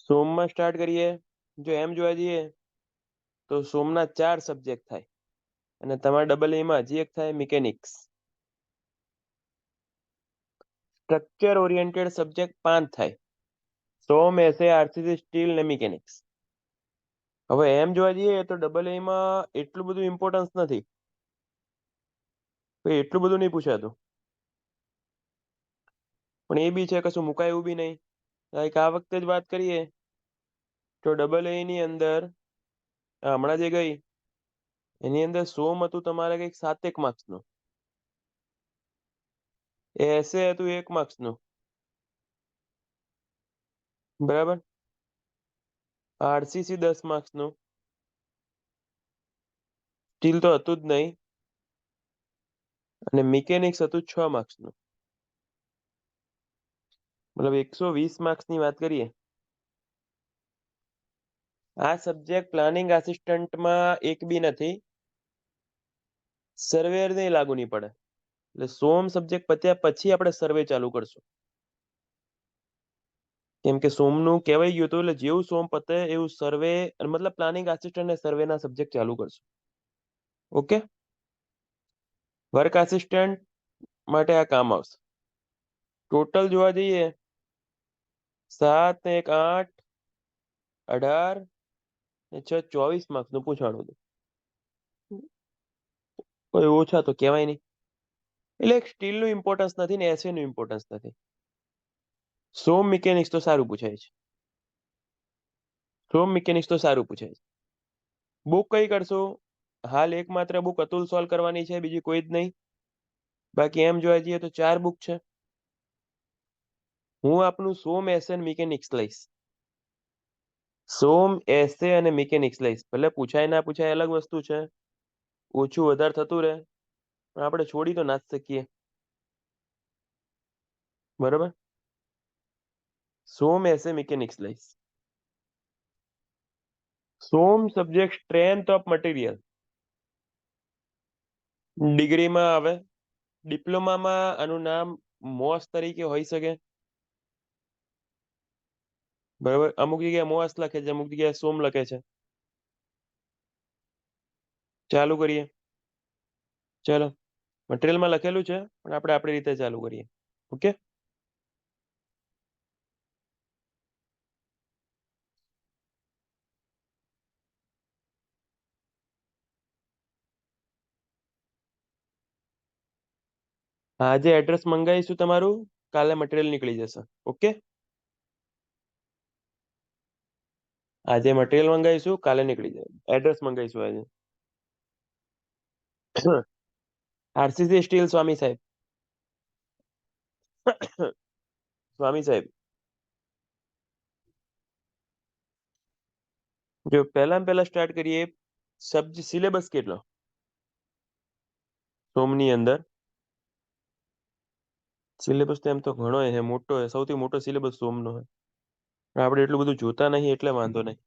સોમમાં start કરીએ. જો એમ જોવા જઈએ તો સોમના 4 સબ્જેક્ટ થાય અને તમારા ડબલ એમાં હજી એક થાય મિકેનિક્સ. સ્ટ્રક્ચર ઓરિએન્ટેડ સબ્જેક્ટ 5 થાય. સોમ, એસે, આરસીસી, સ્ટીલ ને મિકેનિક્સ. હવે એમ જોવા જઈએ તો ડબલ એમાં એટલું બધું ઇમ્પોર્ટન્સ નથી, એટલું બધું નહીં પૂછાતું, પણ એ બી છે કશું મુકાય એવું બી નહીં. લાઈક આ વખતે જ વાત કરીએ તો ડબલ એ ની અંદર હમણાં જે ગઈ એની અંદર સોમ હતું તમારે કંઈક 7 માર્ક્સનું, એસે હતું 1 માર્ક્સનું, બરાબર. આરસીસી 10 માર્ક્સનું, સ્ટીલ તો હતું જ નહીં, અને મિકેનિક્સ હતું 6 માર્ક્સનું. મતલબ 120 માર્ક્સની વાત કરીએ. આ સબ્જેક્ટ પ્લાનિંગ આસિસ્ટન્ટમાં એક બી નથી, સર્વેયર ને લાગુ નહીં પડે. એટલે સોમ સબ્જેક્ટ પત્યા પછી આપણે સર્વે ચાલુ કરશું, કેમ કે સોમનું કહેવાય ગયું હતું. એટલે જેવું સોમ પતે એવું સર્વે, મતલબ પ્લાનિંગ આસિસ્ટન્ટ ને સર્વેના સબ્જેક્ટ ચાલુ કરશું. ઓકે. વર્ક આસિસ્ટન્ટ માટે આ કામ આવશે. ટોટલ જોવા જઈએ 7 ને 1 8, 18 ને 6 24 માર્ક્સનું પૂછાણું હતું. કોઈ ઓછા તો કહેવાય નહીં. એટલે એક સ્ટીલનું ઇમ્પોર્ટન્સ નથી ને એસે નું ઇમ્પોર્ટન્સ નથી. સોમ મિકેનિક્સ તો સારું પૂછાય છે. સોમ મિકેનિક્સ તો સારું પૂછાય છે. બુક કઈ કરશો? હાલ એકમાત્ર બુક અતુલ સોલ્વ કરવાની છે, બીજી કોઈ જ નહીં. બાકી એમ જોવા જઈએ તો 4 બુક છે. હું આપનું સોમ, એસે અને મિકેનિક્સ લઈશ. સોમ, એસે અને મિકેનિક્સ લઈશ. ભલે પૂછાય ના પૂછાય અલગ વસ્તુ છે, ઓછું વધારે થતું રહે, પણ આપણે છોડી તો ના જ શકીએ, બરોબર. સોમ, એસે, મિકેનિક્સ લઈશ. સોમ સબ્જેક્ટ સ્ટ્રેન્થ ઓફ મટીરિયલ ડિગ્રીમાં આવે. ડિપ્લોમામાં આનું નામ મોસ તરીકે હોઈ શકે, બરાબર. અમુક જગ્યાએ મોસ લખે છે, અમુક જગ્યાએ સોમ લખે છે. ચાલુ કરીએ. ચલો, મટીરિયલમાં લખેલું છે, પણ આપણે આપણી રીતે ચાલુ કરીએ. ઓકે. આજે એડ્રેસ મંગાવીશું તમારું, કાલે મટીરિયલ નીકળી જશે. ઓકે. આજે મટીરિયલ મંગાવીશું, કાલે નીકળી જાય. એડ્રેસ મંગાવીશું આજે. આરસીસી સ્ટીલ સ્વામી સાહેબ. સ્વામી સાહેબ, જો પહેલા સ્ટાર્ટ કરીએ. સિલેબસ કેટલો સોમની અંદર? સિલેબસ તો એમ તો ઘણો છે, મોટો છે, સૌથી મોટો સિલેબસ સોમનો છે. પણ આપણે એટલું બધું જોતા નહીં એટલે વાંધો નહીં.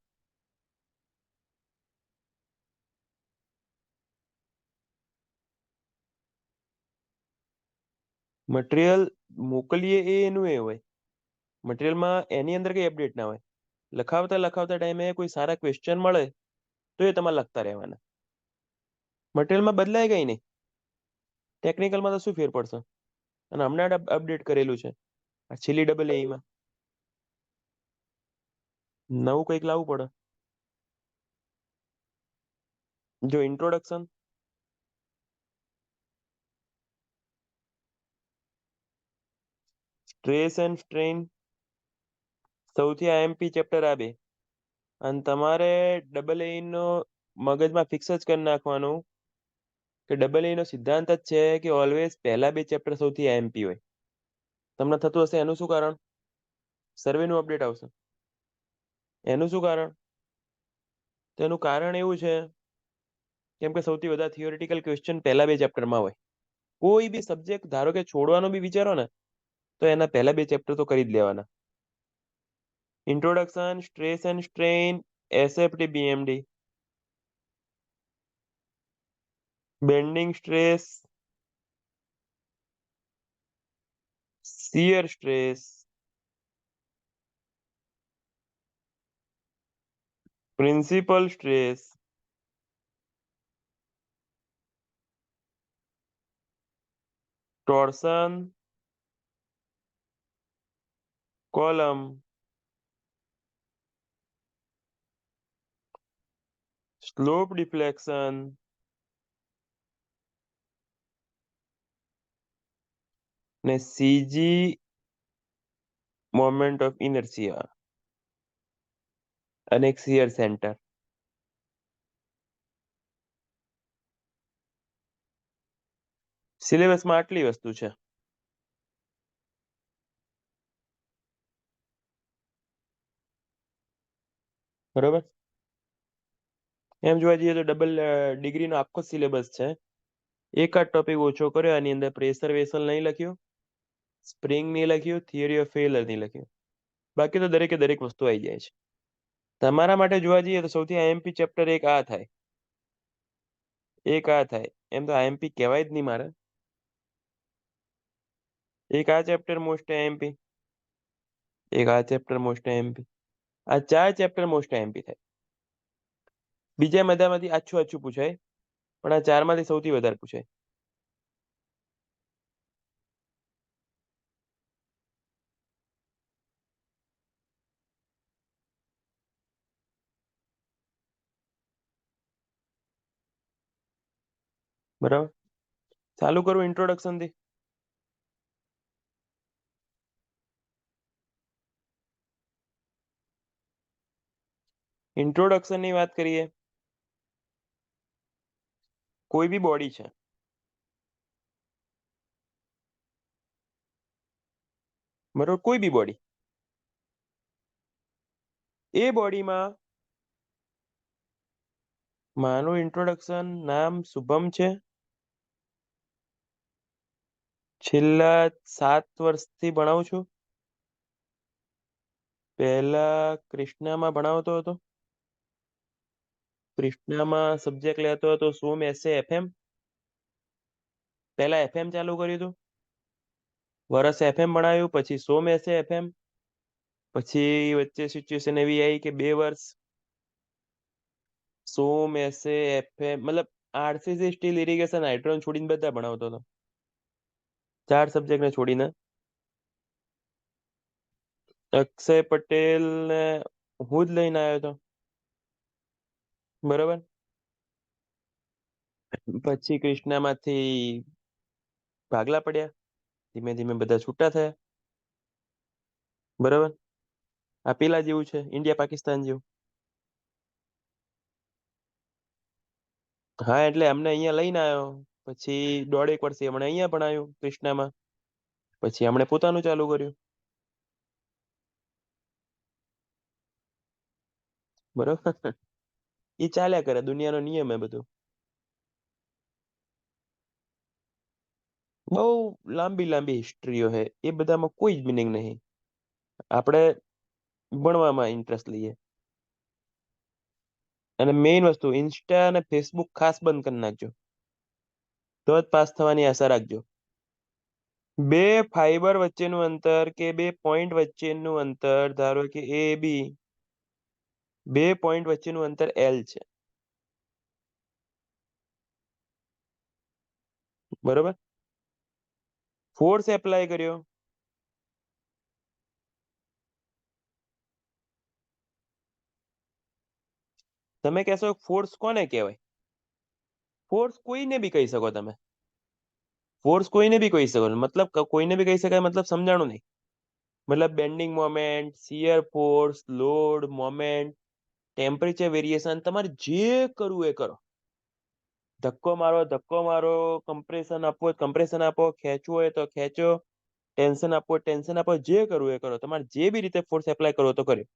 મટીરિયલ મોકલીએ એ એનું એ હોય. મટીરિયલમાં એની અંદર કઈ અપડેટ ના હોય. લખાવતા ટાઈમે કોઈ સારા ક્વેશ્ચન મળે તો એ તમારે લખતા રહેવાના. મટીરિયલમાં બદલાય કઈ નહીં. ટેકનિકલમાં તો શું ફેર પડશે? અને હમણાં અપડેટ કરેલું છે આ છેલ્લી ડબલ એમાં. નવું કંઈક લાવવું પડે. જો ઇન્ટ્રોડક્શન, સ્ટ્રેસ એન્ડ સ્ટ્રેઇન, સૌથી આઈએમપી ચેપ્ટર આ બે. અને તમારે ડબલ એ નો મગજમાં ફિક્સ જ કરી નાખવાનું કે ડબલ એ નો સિદ્ધાંત જ છે કે ઓલવેઝ પહેલા 2 ચેપ્ટર સૌથી આઈએમપી હોય. તમને થતું હશે એનું શું કારણ? સર્વેનું અપડેટ આવશે. એનું શું કારણ? તેનું કારણ એવું છે કેમ કે સૌથી વધારે થિયોરિટિકલ ક્વેશ્ચન પહેલા 2 ચેપ્ટરમાં હોય. કોઈ બી સબ્જેક્ટ ધારો કે છોડવાનો બી વિચારો ને તો એના પહેલા 2 ચેપ્ટર તો કરી જ લેવાના. Introduction, stress and strain, SFT BMD, bending stress, shear stress, principal stress, torsion, column, slope deflection, ને સીજી મોમેન્ટ ઓફ ઇનર્શિયા અને એક શિયર સેન્ટર. સિલેબસમાં આટલી વસ્તુ છે. બરોબર. એમ જોવા જઈએ તો ડબલ ડિગ્રીનો આખો સિલેબસ છે. એકાદ ટોપિક ઓછો કર્યો, આની અંદર પ્રેશર વેસલ નહીં લખ્યું, સ્પ્રિંગ નહીં લખ્યું, થિયરી ઓફ ફેલર નહીં લખ્યું. બાકી તો દરેકે દરેક વસ્તુ આવી જાય છે. તમારા માટે જોવા જઈએ તો સૌથી આઈએમપી ચેપ્ટર એક આ થાય, એક આ થાય. એમ તો આઈએમપી કહેવાય જ નહીં મારે. એક આ ચેપ્ટર મોસ્ટ આઈએમપી, એક આ ચેપ્ટર મોસ્ટ આઈએમપી. આ 4 ચેપ્ટર મોસ્ટ આઈએમપી થાય. બીજા બધામાંથી આછું આછું પૂછાય, પણ આ 4માંથી સૌથી વધારે પૂછાય. બરાબર. ચાલુ કરું ઇન્ટ્રોડક્શન થી. ઇન્ટ્રોડક્શન ની વાત કરીએ. કોઈ બી બોડી છે, બરોબર, કોઈ બી બોડી, એ બોડીમાં મારું ઇન્ટ્રોડક્શન નામ શુભમ છે. છેલ્લા 7 વર્ષથી ભણાવું છું. પહેલા કૃષ્ણામાં ભણાવતો હતો. કૃષ્ણામાં સબ્જેક્ટ લેતો હતો સોમ એસએ એફએમ. પહેલા એફએમ ચાલુ કર્યું હતું, વર્ષ એફએમ ભણાવ્યું, પછી સોમ એસએ એફએમ. પછી વચ્ચે સિચ્યુએશન એવી આવી કે 2 વર્ષ સોમ એસએ એફએમ, મતલબ આરસીસી, સ્ટીલ, ઇરિગેશન, હાઇડ્રોન છોડીને બધા ભણાવતો હતો. 4 સબ્જેક્ટને છોડીને. અક્ષય પટેલ ને હું જ લઈને આવ્યો હતો. બરોબર. પછી કૃષ્ણામાંથી ભાગલા પડ્યા, ધીમે ધીમે બધા છૂટા થયા. બરોબર. આ પેલા જેવું છે, ઇન્ડિયા પાકિસ્તાન જેવું. હા, એટલે અમને અહીંયા લઈને આવ્યો. પછી 1.5 વર્ષથી હમણાં અહીંયા ભણાયું કૃષ્ણામાં. પછી હમણે પોતાનું ચાલુ કર્યું. બરોબર. એ ચાલ્યા કરે, દુનિયાનો નિયમ હે બધું. બહુ લાંબી લાંબી હિસ્ટ્રીઓ છે, એ બધામાં કોઈ જ મિનિંગ નહીં. આપણે ભણવામાં ઇન્ટરેસ્ટ લઈએ. અને મેઇન વસ્તુ, ઇન્સ્ટા અને ફેસબુક ખાસ બંધ કરી નાખજો, તો જ પાસ થવાની આશા રાખજો. બે ફાઈબર વચ્ચેનું અંતર કે બે પોઈન્ટ વચ્ચેનું અંતર, ધારો કે એ બી, બે પોઈન્ટ વચ્ચેનું અંતર એલ છે. બરોબર. ફોર્સ એપ્લાય કર્યો, તમે કહેશો ફોર્સ કોને કહેવાય? ફોર્સ કોઈને બી કહી શકો તમે. ફોર્સ કોઈને બી કહી શકો, મતલબ કોઈને બી કહી શકાય, મતલબ સમજાણું નહીં. મતલબ bending moment, shear force, load, moment, temperature variation, તમારે જે કરવું એ કરો. ધક્કો મારો, ધક્કો મારો, કમ્પ્રેશન આપવો હોય કમ્પ્રેશન આપો, ખેંચવું હોય તો ખેંચો, ટેન્શન આપવો હોય ટેન્શન આપો, જે કરવું એ કરો. તમારે જે બી રીતે ફોર્સ એપ્લાય કરવો તો કર્યો.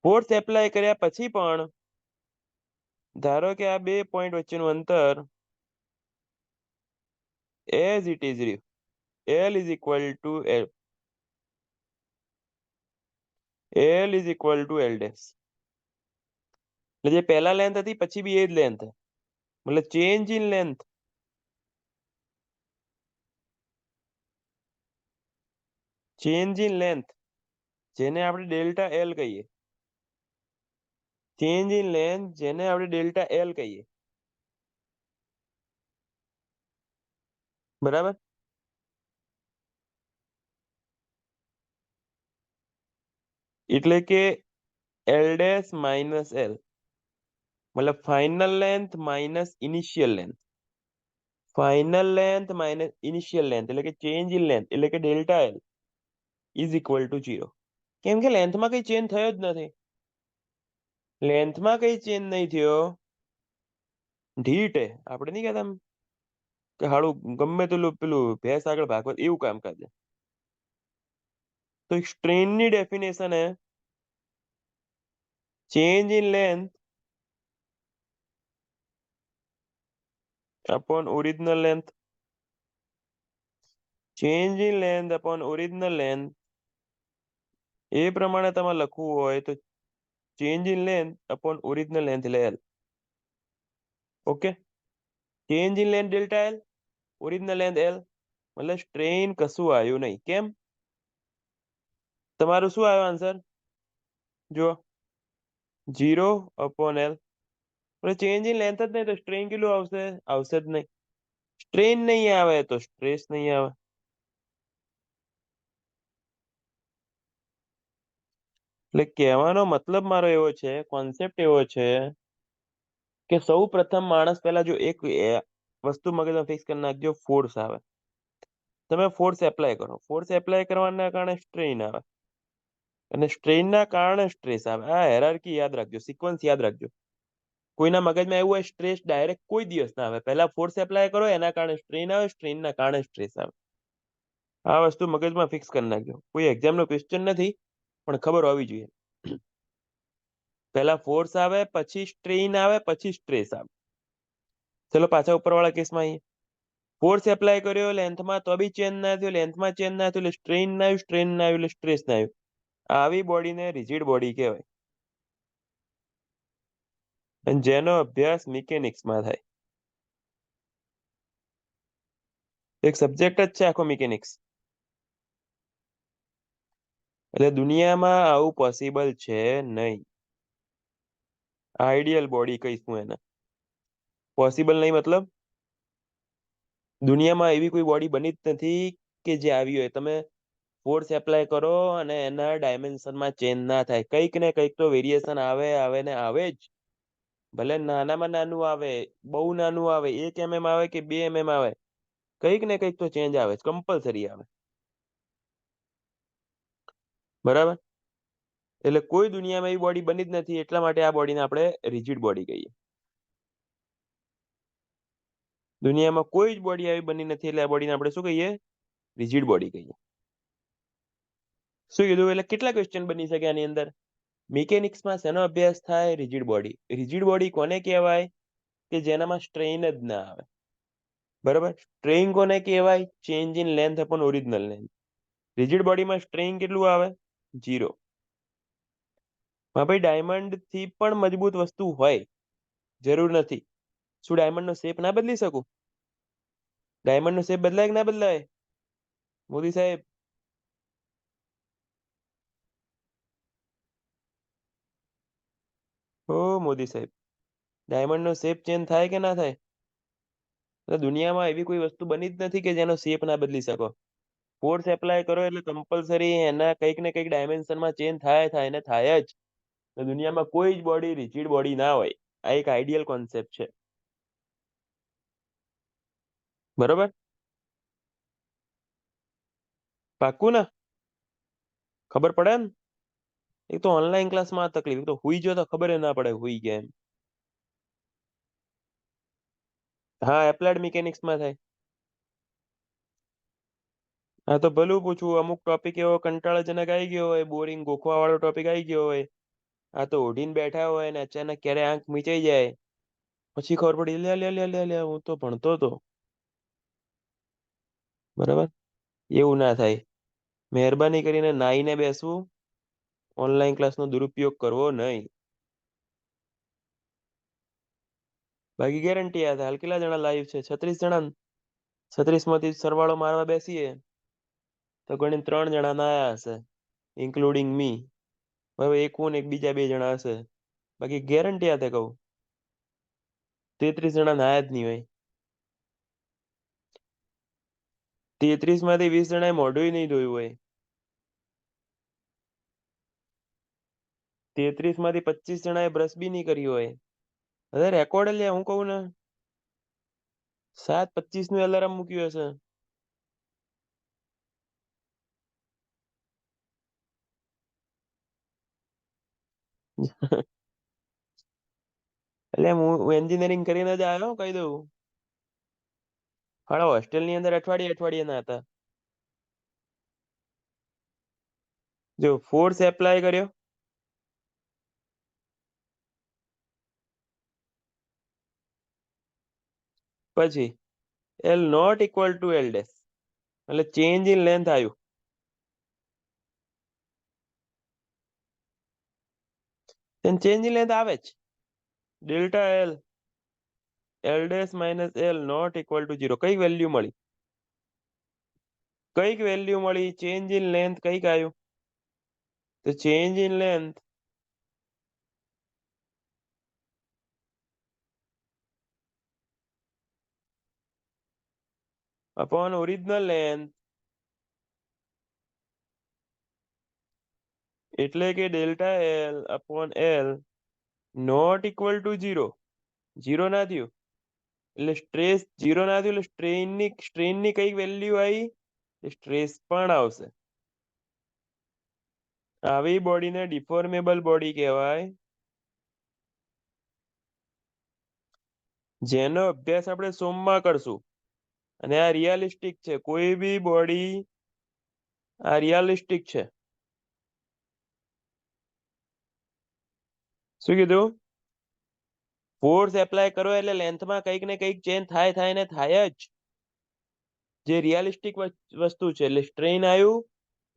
ફોર્સ એપ્લાય કર્યા પછી પણ ધારો કે આ બે પોઈન્ટ વચ્ચેનું અંતર એઝ ઇટ ઇઝ રહ્યું, L is equal to L, L is equal to L dash. એટલે જે પહેલા લેન્થ હતી પછી બી એ જ લેન્થ, મતલબ change in length. Change in length, જેને આપણે ડેલ્ટા એલ કહીએ. ચેન્જ ઇન લેન્થ જેને આપણે ડેલ્ટા એલ કહીએ, બરાબર. એટલે કે એલ ડેશ માઇનસ એલ, મતલબ final length minus initial length. Final length minus initial length એટલે કે ચેન્જ ઇન લેન્થ એટલે કે delta L is equal to 0. કેમ કે લેન્થમાં કઈ ચેન્જ થયો જ નથી. લેન્થમાં કઈ ચેન્જ નહીં થયો. ઢીટ આપણે નહીં કહેતા કે હાળું ગમે તેટલું પેલું ભેંસ આગળ ભાગવત એવું કામકાજ છે. તો સ્ટ્રેનની ડેફિનેશન है change in length upon original length. Change in length upon original length એ પ્રમાણે તમારે લખવું હોય તો change in length upon original length એટલે L. Okay, change in length delta L, original length L, મતલબ સ્ટ્રેન કશું આવ્યું નહીં. કેમ? તમારું શું આવ્યો આન્સર? જો 0 upon L. Change in length જ નહીં તો સ્ટ્રેન કેટલું આવશે? આવશે જ નહીં. સ્ટ્રેન નહીં આવે તો સ્ટ્રેસ નહીં આવે. એટલે કહેવાનો મતલબ મારો એવો છે, કોન્સેપ્ટ એવો છે કે સૌ પ્રથમ માણસ પહેલા જો એક વસ્તુ મગજમાં ફિક્સ કરી નાખજો, ફોર્સ આવે. તમે ફોર્સ એપ્લાય કરો, ફોર્સ એપ્લાય કરવાના કારણે સ્ટ્રેન આવે અને સ્ટ્રેનના કારણે સ્ટ્રેસ આવે. આ હેરાર્કી યાદ રાખજો, સિક્વન્સ યાદ રાખજો. કોઈના મગજમાં એવું હોય સ્ટ્રેસ ડાયરેક્ટ કોઈ દિવસ ના આવે. પહેલા ફોર્સ એપ્લાય કરો, એના કારણે સ્ટ્રેન આવે, સ્ટ્રેનના કારણે સ્ટ્રેસ આવે. આ વસ્તુ મગજમાં ફિક્સ કરી નાખજો. કોઈ એક્ઝામનો ક્વેશ્ચન નથી પણ ખબર હોવી જોઈએ. પહેલા ફોર્સ આવે, પછી સ્ટ્રેન આવે, પછી સ્ટ્રેસ આવે. ચલો પાછા ઉપરવાળા કેસમાં આવીએ. ફોર્સ એપ્લાય કર્યો લેન્થમાં તો બી ચેન્જ ના થયો, લેન્થમાં ચેન્જ ના થયો એટલે સ્ટ્રેન ના આવ્યું, સ્ટ્રેન ના આવ્યું એટલે સ્ટ્રેસ ના આવ્યું. આવી બોડીને રિજિડ બોડી કહેવાય અને જેનો અભ્યાસ મિકેનિક્સમાં થાય. એક સબ્જેક્ટ જ છે આખો મિકેનિક્સ. એટલે દુનિયામાં આવું પોસિબલ છે નહીં. આઈડિયલ બોડી કહીશું એને. પોસિબલ નહીં મતલબ દુનિયામાં એવી કોઈ બોડી બની જ નથી કે જે આવી હોય. તમે ફોર્સ એપ્લાય કરો અને એના ડાયમેન્શનમાં ચેન્જ ના થાય. કંઈક ને કંઈક તો વેરિએશન આવે આવે ને આવે જ. ભલે નાનામાં નાનું આવે, બહુ નાનું આવે, 1 mm આવે કે 2 mm આવે, કંઈક ને કંઈક તો ચેન્જ આવે, કમ્પલસરી આવે. બરાબર. એટલે કોઈ દુનિયામાં એવી બોડી બની જ નથી, એટલા માટે આ બોડીને આપણે રિજિડ બોડી કહીએ. દુનિયામાં કોઈ જ બોડી આવી બની નથી એટલે આ બોડીને આપણે શું કહીએ? રિજિડ બોડી કહીએ. શું કીધું? એટલે કેટલા ક્વેશ્ચન બની શકે આની અંદર? મિકેનિક્સમાં શેનો અભ્યાસ થાય? Rigid body. રિજિડ બોડી કોને કહેવાય? કે જેનામાં સ્ટ્રેઇન જ ના આવે. બરાબર. સ્ટ્રેઇન કોને કહેવાય? Change in length upon original length. Rigid બોડીમાં સ્ટ્રેઇન કેટલું આવે? 0. હા ભાઈ, ડાયમંડ થી પણ મજબૂત વસ્તુ હોય, જરૂર નથી. શું ડાયમંડ નો શેપ ના બદલી શકું? ડાયમંડ નો શેપ બદલાય કે ના બદલાય? મોદી સાહેબ, ઓ મોદી સાહેબ, ડાયમંડ નો શેપ ચેન્જ થાય કે ના થાય? તો દુનિયામાં એવી કોઈ વસ્તુ બની જ નથી કે જેનો શેપ ના બદલી શકો. ફોર્સ એપ્લાય કરો એટલે કમ્પલસરી એના કંઈક ને કંઈક ડાયમેન્શનમાં ચેન્જ થાય ને થાય જ. તો દુનિયામાં કોઈ જ બોડી રિજિડ બોડી ના હોય. આ એક આઈડિયલ કોન્સેપ્ટ છે. બરોબર. પાક્કું ને? ખબર પડે ને? એક તો ઓનલાઈન ક્લાસમાં આ તકલીફ, તો હુઈ ગયો તો ખબર ના પડે હુઈ ગયા એમ. હા, એપ્લાઇડ મિકેનિક્સમાં થાય. હા તો ભલું પૂછું, અમુક ટોપિક એવો કંટાળાજનક આવી ગયો હોય, બોરિંગ ગોખવા વાળો ટોપિક આવી ગયો હોય, આ તો ઓઢીને બેઠા હોય ને અચાનક ક્યારે આંખ મીચાઈ જાય, પછી ખબર પડી લે લે લે લે લે હું તો ભણતો હતો. બરાબર. એવું ના થાય. મહેરબાની કરીને નાઈને બેસવું, ઓનલાઈન ક્લાસનો દુરુપયોગ કરવો નહીં. બાકી ગેરંટી આ હાલ કેટલા જણા લાઈવ છે? 36 જણા. 36 માંથી સરવાળો મારવા બેસીએ તો ગણીને 3 જણા ના આયા હશે, ઇન્ક્લુડિંગ મી. હવે એક હું ને એક બીજા 2 જણા હશે. बाकी गैरंटी हाथे कहूं 33 जणा नाया ज नहीं હોય 33 માંથી 20 જણાએ મોઢું નહીં ધોયું હોય 33 માંથી 25 જણાએ બ્રશ બી નહીં કર્યું હોય અરે રેકોર્ડ લે હું કહું ને 7:25 નું એલાર્મ મૂક્યું હશે એટલે હું એન્જિનિયરિંગ કરીને જ આવ્યો કહી દઉં હાલો હોસ્ટેલ ની અંદર અઠવાડિયે અઠવાડિયે ના હતા જો ફોર્સ એપ્લાય કર્યો પછી L not equal to L dash એટલે ચેન્જ ઇન લેન્થ આવ્યું ચેન્જ ઇન લેન્થ આવે જ delta L L dash minus L not equal to 0 કઈ વેલ્યુ મળી કઈક વેલ્યુ મળી ચેન્જ ઇન લેન્થ કઈક આવ્યું તો change in length upon original length એટલે કે delta L upon L not equal to 0 ના થયું એટલે સ્ટ્રેસ 0 ના થયું એટલે સ્ટ્રેનની કઈ વેલ્યુ આવી સ્ટ્રેસ પણ આવશે આવી બોડીને ડિફોર્મેબલ બોડી કહેવાય જેનો અભ્યાસ આપણે સોમમાં કરશું અને આ રિયાલિસ્ટિક છે કોઈ બી બોડી આ રિયાલિસ્ટિક છે શું કીધું ફોર્સ એપ્લાય કરો એટલે લેન્થમાં કંઈક ને કંઈક ચેન્જ થાય ને થાય જ જે રિયાલિસ્ટિક વસ્તુ છે એટલે સ્ટ્રેન આવ્યું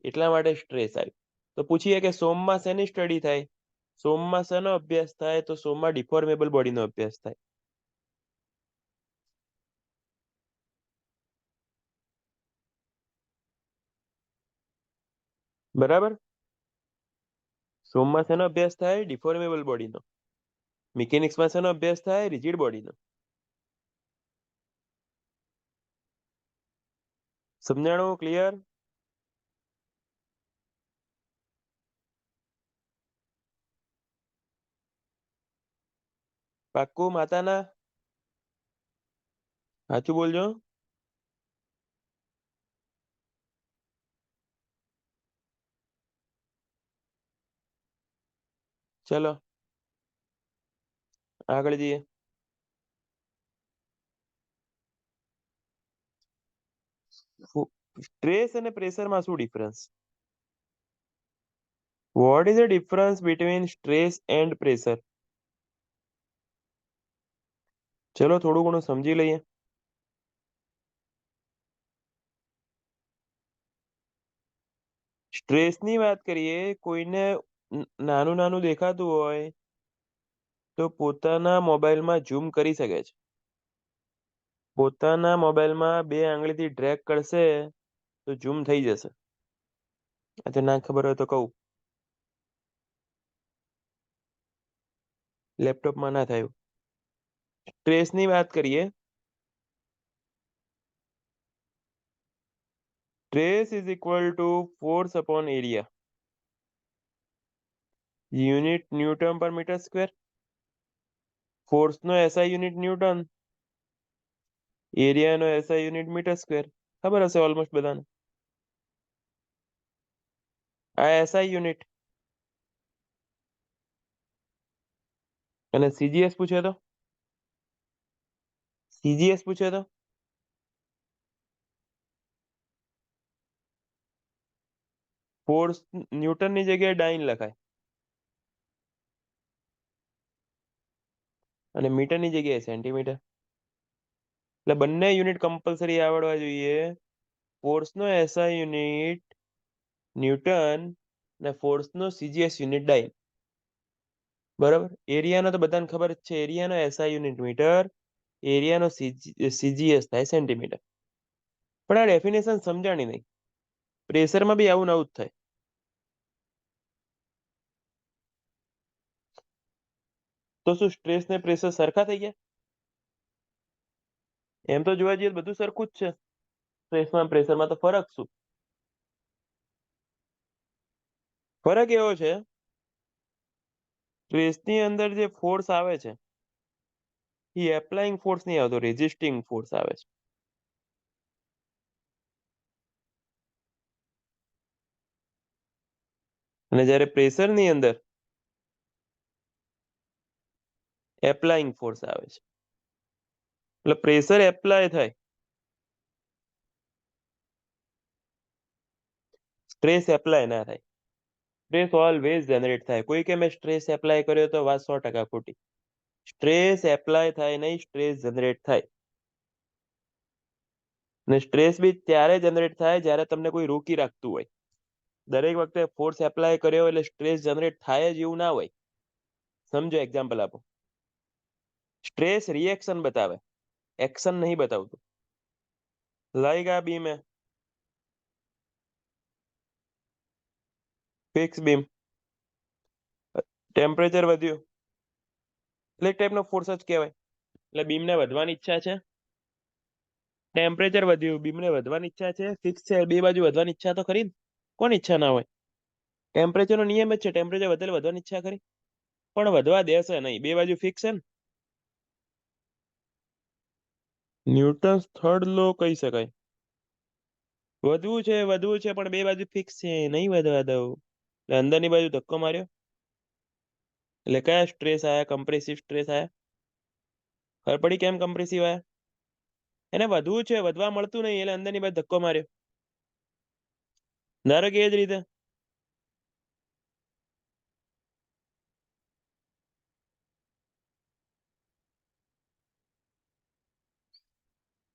એટલા માટે સ્ટ્રેસ આવ્યું તો પૂછીએ કે સોમમાં શેની સ્ટડી થાય સોમમાં શેનો અભ્યાસ થાય તો સોમમાં ડિફોર્મેબલ બોડીનો અભ્યાસ થાય બરાબર સોમમાં શેનો અભ્યાસ થાય ડિફોર્મેબલ બોડીનો મિકેનિક્સમાં શેનો અભ્યાસ થાય રિજિડ બોડીનો સમજાણું ક્લિયર પાક્કું માતાના સાચું બોલજો ચલો આગળ જઈએ સ્ટ્રેસ અને પ્રેશરમાં શું difference what is the difference between stress and pressure ચલો થોડું ઘણું સમજી લઈએ સ્ટ્રેસની વાત કરીએ કોઈને નાનું નાનું દેખાતું હોય તો પોતાના મોબાઈલમાં ઝૂમ કરી શકે છે પોતાના મોબાઈલમાં 2 આંગળીથી ડ્રેગ કરશે તો ઝૂમ થઈ જશે આ ના ખબર હોય તો કહું લેપટોપમાં ના થયું સ્ટ્રેસની વાત કરીએ stress is equal to force upon area unit newton per metre square ફોર્સનો એસઆઈ યુનિટ ન્યૂટન એરિયાનો એસઆઈ યુનિટ મીટર સ્ક્વેર ખબર હશે ઓલમોસ્ટ બધાને આ એસઆઈ યુનિટ અને સીજીએસ પૂછે તો સીજીએસ પૂછે તો ફોર્સ ન્યૂટનની જગ્યાએ ડાઇન લખાય અને મીટરની જગ્યાએ સેન્ટીમીટર એટલે બંને યુનિટ કમ્પલસરી આવડવા જોઈએ ફોર્સનો એસઆઈ યુનિટ ન્યૂટન ને ફોર્સનો સીજીએસ યુનિટ ડાઇન બરાબર એરિયાનો તો બધાને ખબર જ છે એરિયાનો એસઆઈ યુનિટ મીટર એરિયાનો સીજીએસ થાય સેન્ટીમીટર પણ આ ડેફિનેશન સમજાણી નહીં પ્રેશરમાં બી આવું નવું જ થાય તો શું સ્ટ્રેસ ને પ્રેશર સરખા થઈ ગયા? એમ તો જોવા જઈએ તો બધું સરખું જ છે. સ્ટ્રેસમાં પ્રેશરમાં તો ફરક શું? ફરક એવો છે, સ્ટ્રેસની અંદર જે ફોર્સ આવે છે એ એપ્લાઇંગ ફોર્સ નહીં આવતો, રેઝિસ્ટિંગ ફોર્સ આવે છે. અને જ્યારે પ્રેશરની અંદર એપ્લાઇંગ ફોર્સ આવે છે. એટલે પ્રેશર એપ્લાય થાય, સ્ટ્રેસ એપ્લાય ના થાય. સ્ટ્રેસ ઓલવેઝ જનરેટ થાય. કોઈ કે મેં સ્ટ્રેસ એપ્લાય કર્યો તો વાત 100% ખોટી. સ્ટ્રેસ એપ્લાય થાય નહીં, સ્ટ્રેસ જનરેટ થાય. અને સ્ટ્રેસ બી ત્યારે જનરેટ થાય જ્યારે તમને કોઈ રોકી રાખતું હોય. દરેક વખતે ફોર્સ એપ્લાય કર્યો એટલે સ્ટ્રેસ જનરેટ થાય જ એવું ના હોય. સમજો, એક્ઝામ્પલ આપો. સ્ટ્રેસ રિએક્શન બતાવે, એક્શન નહીં બતાવતું. લાઈક આ બીમ હે, ફિક્સ બીમ, ટેમ્પરેચર વધ્યું એટલે એક ટાઈપનો ફોર્સ જ કહેવાય. એટલે બીમને વધવાની ઈચ્છા છે, ટેમ્પરેચર વધ્યું, બીમને વધવાની ઈચ્છા છે, ફિક્સ છે, બે બાજુ વધવાની ઈચ્છા તો ખરી ને. કોની ઈચ્છા ના હોય? ટેમ્પરેચરનો નિયમ જ છે, ટેમ્પરેચર વધે વધવાની ઈચ્છા ખરી, પણ વધવા દેશે નહીં, બે બાજુ ફિક્સ છે ને. ન્યૂટન્સ થર્ડ લો કહી શકાય. વધવું છે પણ બે બાજુ ફિક્સ છે, નહીં વધવા દઉં. એટલે અંદરની બાજુ ધક્કો માર્યો એટલે કયા સ્ટ્રેસ આયા? કમ્પ્રેસિવ સ્ટ્રેસ આયા. ખબર પડી કેમ કમ્પ્રેસિવ આયા? એને વધવું છે, વધવા મળતું નહીં એટલે અંદરની બાજુ ધક્કો માર્યો. ધારો કે એ જ રીતે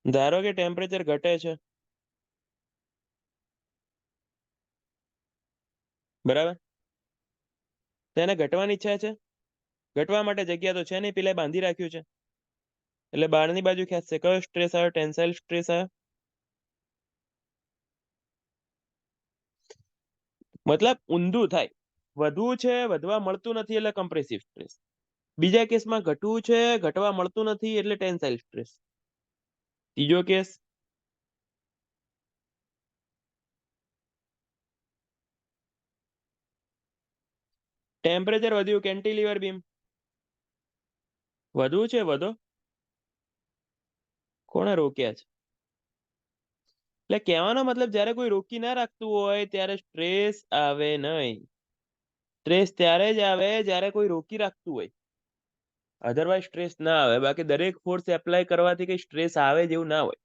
ધારો કે ટેમ્પરેચર ઘટે છે, બરાબર? તેને ઘટવાની ઈચ્છા છે. ઘટવા માટે જગ્યા તો છે નહીં, પેલા બાંધી રાખ્યું છે એટલે બહારની બાજુ ખેંચશે. કયો સ્ટ્રેસ આવ્યો? ટેન્સાઇલ સ્ટ્રેસ આવ્યો. મતલબ ઊંધું થાય, વધવું છે, વધવા મળતું નથી એટલે કમ્પ્રેસિવ સ્ટ્રેસ. બીજા કેસમાં ઘટવું છે, ઘટવા મળતું નથી એટલે ટેન્સાઇલ સ્ટ્રેસ. ત્રીજો કેસ ટેમ્પરેચર વધ્યું, કેન્ટિલીવર બીમ. વધવું છે, વધો. કોણે રોક્યા છે? એટલે કહેવાનો મતલબ જ્યારે કોઈ રોકી ના રાખતું હોય ત્યારે સ્ટ્રેસ આવે નહીં. સ્ટ્રેસ ત્યારે જ આવે જ્યારે કોઈ રોકી રાખતું હોય, અધરવાઇઝ સ્ટ્રેસ ના આવે. બાકી દરેક ફોર્સ એપ્લાય કરવાથી કઈ સ્ટ્રેસ આવે જેવું ના હોય.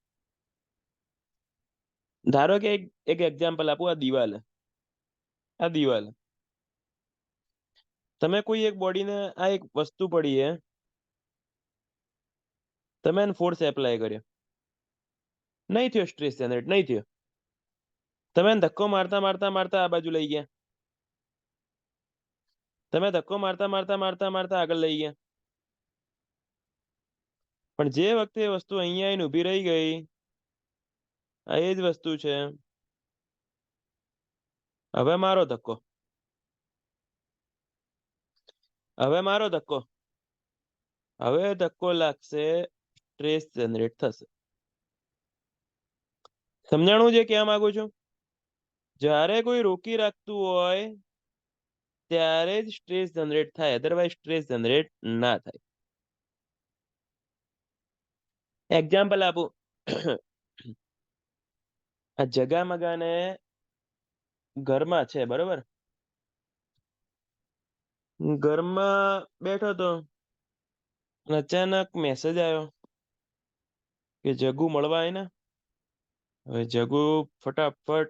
ધારો કે એક એક્ઝામ્પલ આપું. આ દિવાલ તમે કોઈ એક બોડીને, આ એક વસ્તુ પડી હે, તમે એને ફોર્સ એપ્લાય કર્યો, નહીં થયો સ્ટ્રેસ જનરેટ, નહીં થયો. તમે એને ધક્કો મારતા મારતા મારતા આ બાજુ લઈ ગયા, તમે ધક્કો મારતા મારતા મારતા મારતા આગળ લઈ ગયા, પણ જે વખતે એ વસ્તુ અહીંયા આવીને ઊભી રહી ગઈ, આ એ જ વસ્તુ છે. હવે મારો ધક્કો, હવે મારો ધક્કો, હવે ધક્કો લાગશે, સ્ટ્રેસ જનરેટ થશે. સમજાણું છે કહેવા માંગુ છું? જ્યારે કોઈ રોકી રાખતું હોય ત્યારે જ સ્ટ્રેસ જનરેટ થાય, અધરવાઇઝ સ્ટ્રેસ જનરેટ ના થાય. એક્ઝામ્પલ આપું. આ જગા મગાને ઘરમાં છે, બરોબર? ઘરમાં બેઠો તો અચાનક મેસેજ આવ્યો કે જગુ મળવા આય ને. હવે જગુ ફટાફટ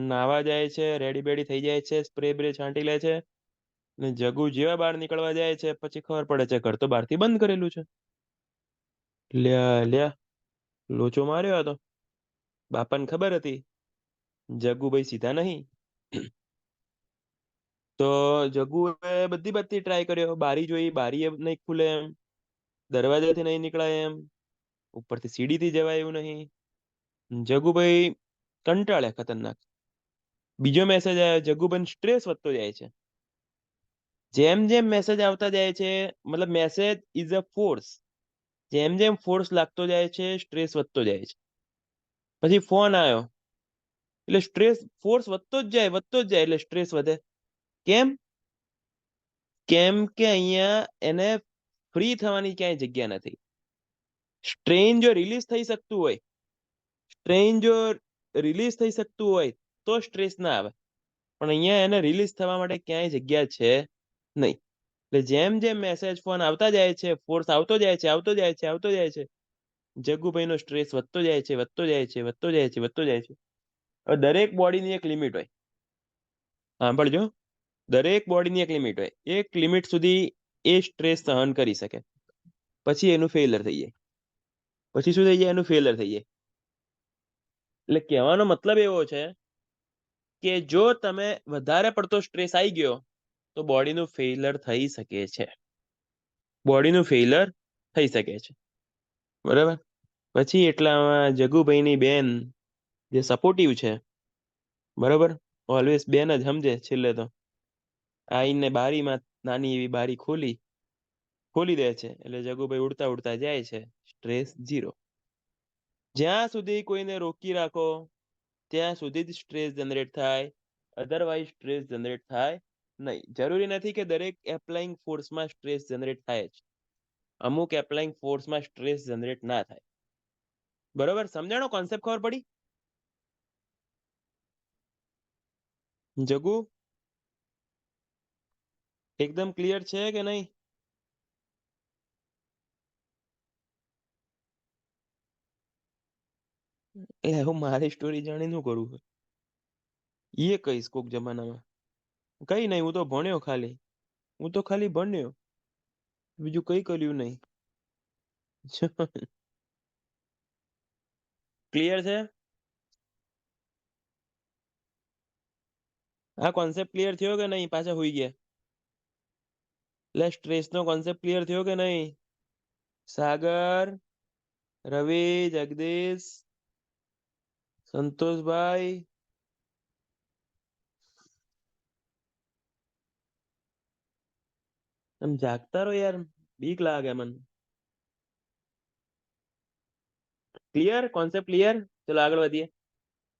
નાવા જાય છે, રેડી બેડી થઈ જાય છે, સ્પ્રે બ્રે છાંટી લે છે. ને જગુ જેવા બહાર નીકળવા જાય છે પછી ખબર પડે છે ઘર તો બહારથી બંધ કરેલું છે. લ્યા લ્યા, લોચો માર્યો હતો. બાપાને ખબર હતી જગુભાઈ સીધા નહીં. તો જગુએ બધી બધી ટ્રાય કર્યો, બારી જોઈ, બારી એ નહીં ખુલે એમ, દરવાજાથી નહીં નીકળાય એમ, ઉપરથી સીડીથી જવાય એવું નહીં. જગુભાઈ કંટાળ્યા ખતરનાક. બીજો મેસેજ આવ્યો, જગુભાઈ સ્ટ્રેસ વધતો જાય છે. જેમ જેમ મેસેજ આવતા જાય છે, મતલબ મેસેજ ઇઝ અ ફોર્સ, જેમ જેમ ફોર્સ લાગતો જાય છે સ્ટ્રેસ વધતો જાય છે. પછી ફોન આવ્યો એટલે સ્ટ્રેસ ફોર્સ વધતો જ જાય એટલે સ્ટ્રેસ વધે. કેમ? કેમ કે અહીંયા એને ફ્રી થવાની ક્યાંય જગ્યા નથી. સ્ટ્રેન જો રિલીઝ થઈ શકતું હોય, તો સ્ટ્રેસ ના આવે, પણ અહીંયા એને રિલીઝ થવા માટે ક્યાંય જગ્યા છે નહીં. એટલે જેમ જેમ મેસેજ ફોન આવતા જાય છે, ફોર્સ આવતો જાય છે, જગ્ગુભાઈનો સ્ટ્રેસ વધતો જાય છે. હવે દરેક બોડીની એક લિમિટ હોય. સાંભળજો, દરેક બોડીની એક લિમિટ હોય. એક લિમિટ સુધી એ સ્ટ્રેસ સહન કરી શકે, પછી એનું ફેલર થઈ જાય. પછી શું થઈ જાય? એનું ફેલર થઈ જાય. એટલે કહેવાનો મતલબ એવો છે કે જો તમે વધારે પડતો સ્ટ્રેસ આવી ગયો તો બોડીનું ફેલર થઈ શકે છે. બરાબર? પછી એટલામાં જગ્ગુભાઈની બેન જે સપોર્ટિવ છે, બરાબર, ઓલવેઝ બેન જ સમજે છેલ્લે તો, આઈને બારીમાં નાની એવી બારી ખોલી દે છે. એટલે જગ્ગુભાઈ ઉડતા ઉડતા જાય છે. સ્ટ્રેસ 0. જ્યાં સુધી કોઈને રોકી રાખો ત્યાં સુધી જ સ્ટ્રેસ જનરેટ થાય, અધરવાઇઝ સ્ટ્રેસ જનરેટ થાય નહીં. જરૂરી નથી કે દરેક એપ્લાઇંગ ફોર્સમાં સ્ટ્રેસ જનરેટ થાય જ. અમુક એપ્લાઇંગ ફોર્સમાં સ્ટ્રેસ જનરેટ ના થાય. બરોબર? સમજાણો? કોન્સેપ્ટ ખબર પડી? જગુ એકદમ ક્લિયર છે કે નહીં? એટલે હું મારી સ્ટોરી જાણી નું કરું, એ કહીશ કોક જમાનામાં. કઈ નહીં, હું તો ભણ્યો ખાલી. બીજું કઈ કર્યું નહીં. ક્લિયર છે? આ કોન્સેપ્ટ ક્લિયર થયો કે નહીં? પાછા હોઈ ગયા એટલે સ્ટ્રેસ નો કોન્સેપ્ટ ક્લિયર થયો કે નહીં? સાગર, રવિ, જગદીશ, સંતોષભાઈ, તમે જાગતા રહો યાર, બીક લાગે મને. ક્લિયર? Concept clear? ચલો આગળ વધીએ.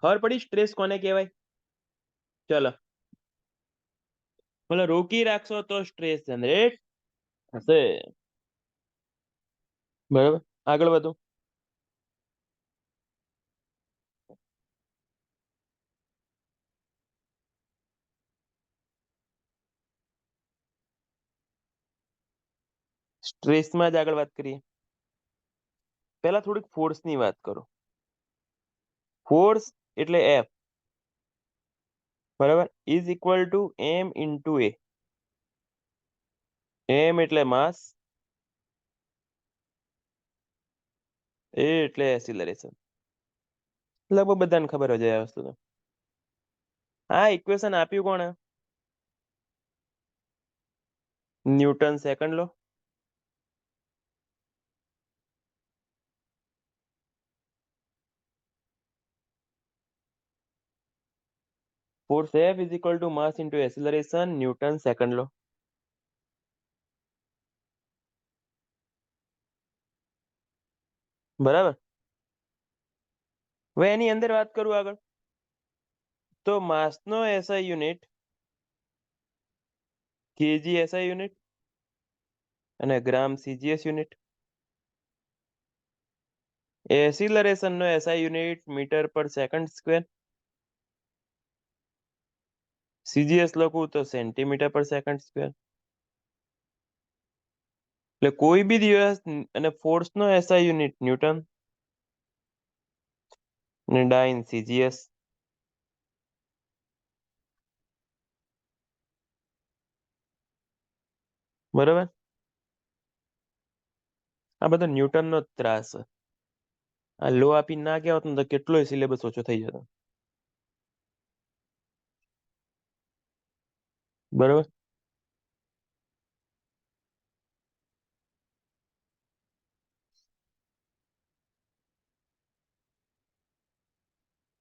ખબર પડી સ્ટ્રેસ કોને કહેવાય? ચલો, મતલબ રોકી રાખશો તો સ્ટ્રેસ જનરેટ થશે. બરાબર, આગળ વધો. સ્ટ્રેસમાં જ આગળ વાત કરીએ. પહેલા થોડીક ફોર્સની વાત કરો. ફોર્સ એટલે F, બરાબર, is equal two m into a. m એટલે માસ, a એટલે એસિલરેશન. લગભગ બધાને ખબર જ આ વસ્તુ તો. આ ઇક્વેશન આપ્યું કોણે? Newton second law. Force F is equal to mass into acceleration, Newton second law. બરાબર. હવે એની અંદર વાત કરું આગળ, તો માસનો SI unit KG SI unit અને ગ્રામ સીજીએસ યુનિટ. એસિલરેશન નો એસઆઈ યુનિટ મીટર પર સેકન્ડ સ્ક્વેર. સીજીએસ લખું તો સેન્ટીમીટર પર સેકન્ડ સ્ક્વેર. એટલે કોઈ બી દિવસ અને ફોર્સ નો એસઆઈ યુનિટ ન્યૂટન અને ડાઇન સીજીએસ. બરાબર. આ બધો ન્યૂટન નો ત્રાસ છે. આ લો આપી ના ગયા હોત ને તો કેટલોય સિલેબસ ઓછો થઈ જતો. બરાબર.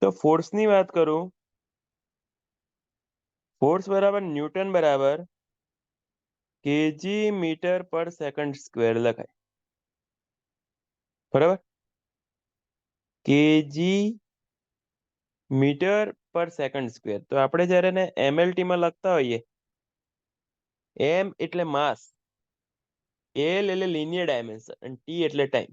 તો ફોર્સ ની વાત કરું, ફોર્સ બરાબર ન્યૂટન બરાબર કેજી મીટર પર સેકન્ડ સ્ક્વેર લખાય, બરાબર? કેજી મીટર પર સેકન્ડ સ્ક્વેર. તો આપણે જ્યારે એને MLT માં લખતા હોઈએ, એમ એટલે માસ, એલ એટલે લિનિયર ડાયમેન્શન અને ટી એટલે ટાઈમ.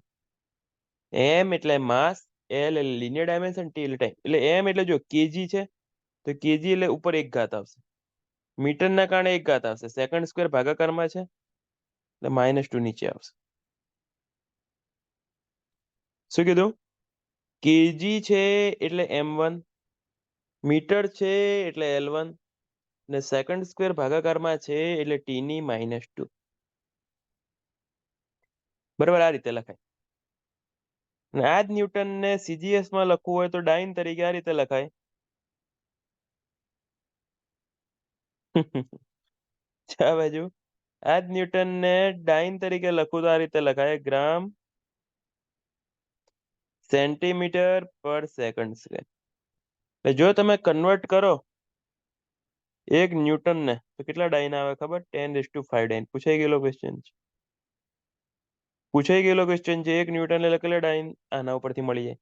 એમ એટલે માસ, એલ એટલે લિનિયર ડાયમેન્શન, ટી એટલે ટાઈમ. એટલે એમ એટલે જો કેજી છે તો કેજી એટલે ઉપર એક ઘાત આવશે, મીટરના કારણે એક ઘાત આવશે, સેકન્ડ સ્ક્વેર ભાગાકારમાં છે એટલે -2 નીચે આવશે. શું કીધું? કેજી છે એટલે M1, મીટર છે એટલે L1 ને સેકન્ડ સ્ક્વેર ભાગાકારમાં છે એટલે t ની -2. બરાબર, આ રીતે લખાય. અને આ જ ન્યૂટનને CGS માં લખવું હોય તો ડાઇન તરીકે આ રીતે લખાય. આ બાજુ આ જ ન્યૂટનને ડાઇન તરીકે લખવું તો આ રીતે લખાય, ગ્રામ સેન્ટીમીટર પર સેકન્ડ સ્ક્વેર. જો તમે કન્વર્ટ કરો એક ન્યૂટનને તો કેટલા ડાઇન આવે ખબર? 10⁵ ડાઇન. પૂછાઈ ગયેલો ક્વેશ્ચન છે. પૂછાઈ ગયેલો ક્વેશ્ચન છે. એક ન્યૂટન એટલે કેટલા ડાઇન? આના ઉપરથી મળી જાય.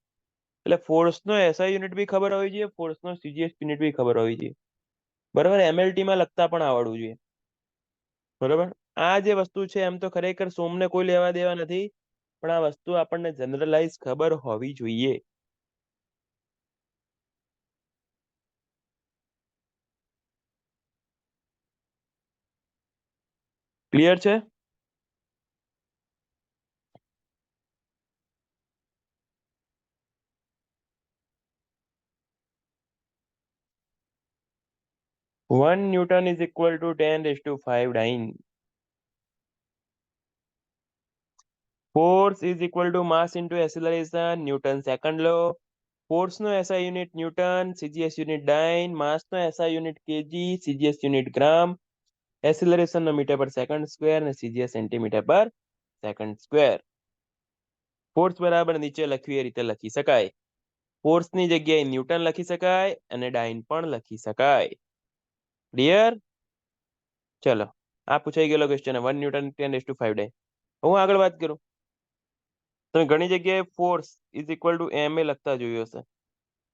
એટલે ફોર્સનો SI યુનિટ બી ખબર હોવી જોઈએ, ફોર્સનો CGS યુનિટ બી ખબર હોવી જોઈએ. બરાબર, MLT માં લખતા પણ આવડવું જોઈએ. બરાબર, આ જે વસ્તુ છે એમ તો ખરેખર સોમને કોઈ લેવા દેવા નથી, પણ આ વસ્તુ આપણને જનરલાઈઝ ખબર હોવી જોઈએ. ક્લિયર છે? One Newton is equal to 10⁵ dyne. Force is equal to mass into acceleration, Newton second law. ફોર્સનો SI unit Newton, CGS unit dyne, માસનો SI unit KG, CGS unit gram, એસિલરેશનનો મીટર પર second square અને CGS centimetre પર second square. Force બરાબર નીચે લખ્યું એ રીતે લખી શકાય. ફોર્સની જગ્યાએ ન્યૂટન લખી શકાય અને ડાઇન પણ લખી શકાય. ક્લિયર? ચલો, આ પૂછાઈ ગયેલો ક્વેશ્ચન. 1 ન્યૂટન 10⁵ ડાઇન. હું આગળ વાત કરું. તમે ઘણી જગ્યાએ force is equal two MA લખતા જોયું હશે,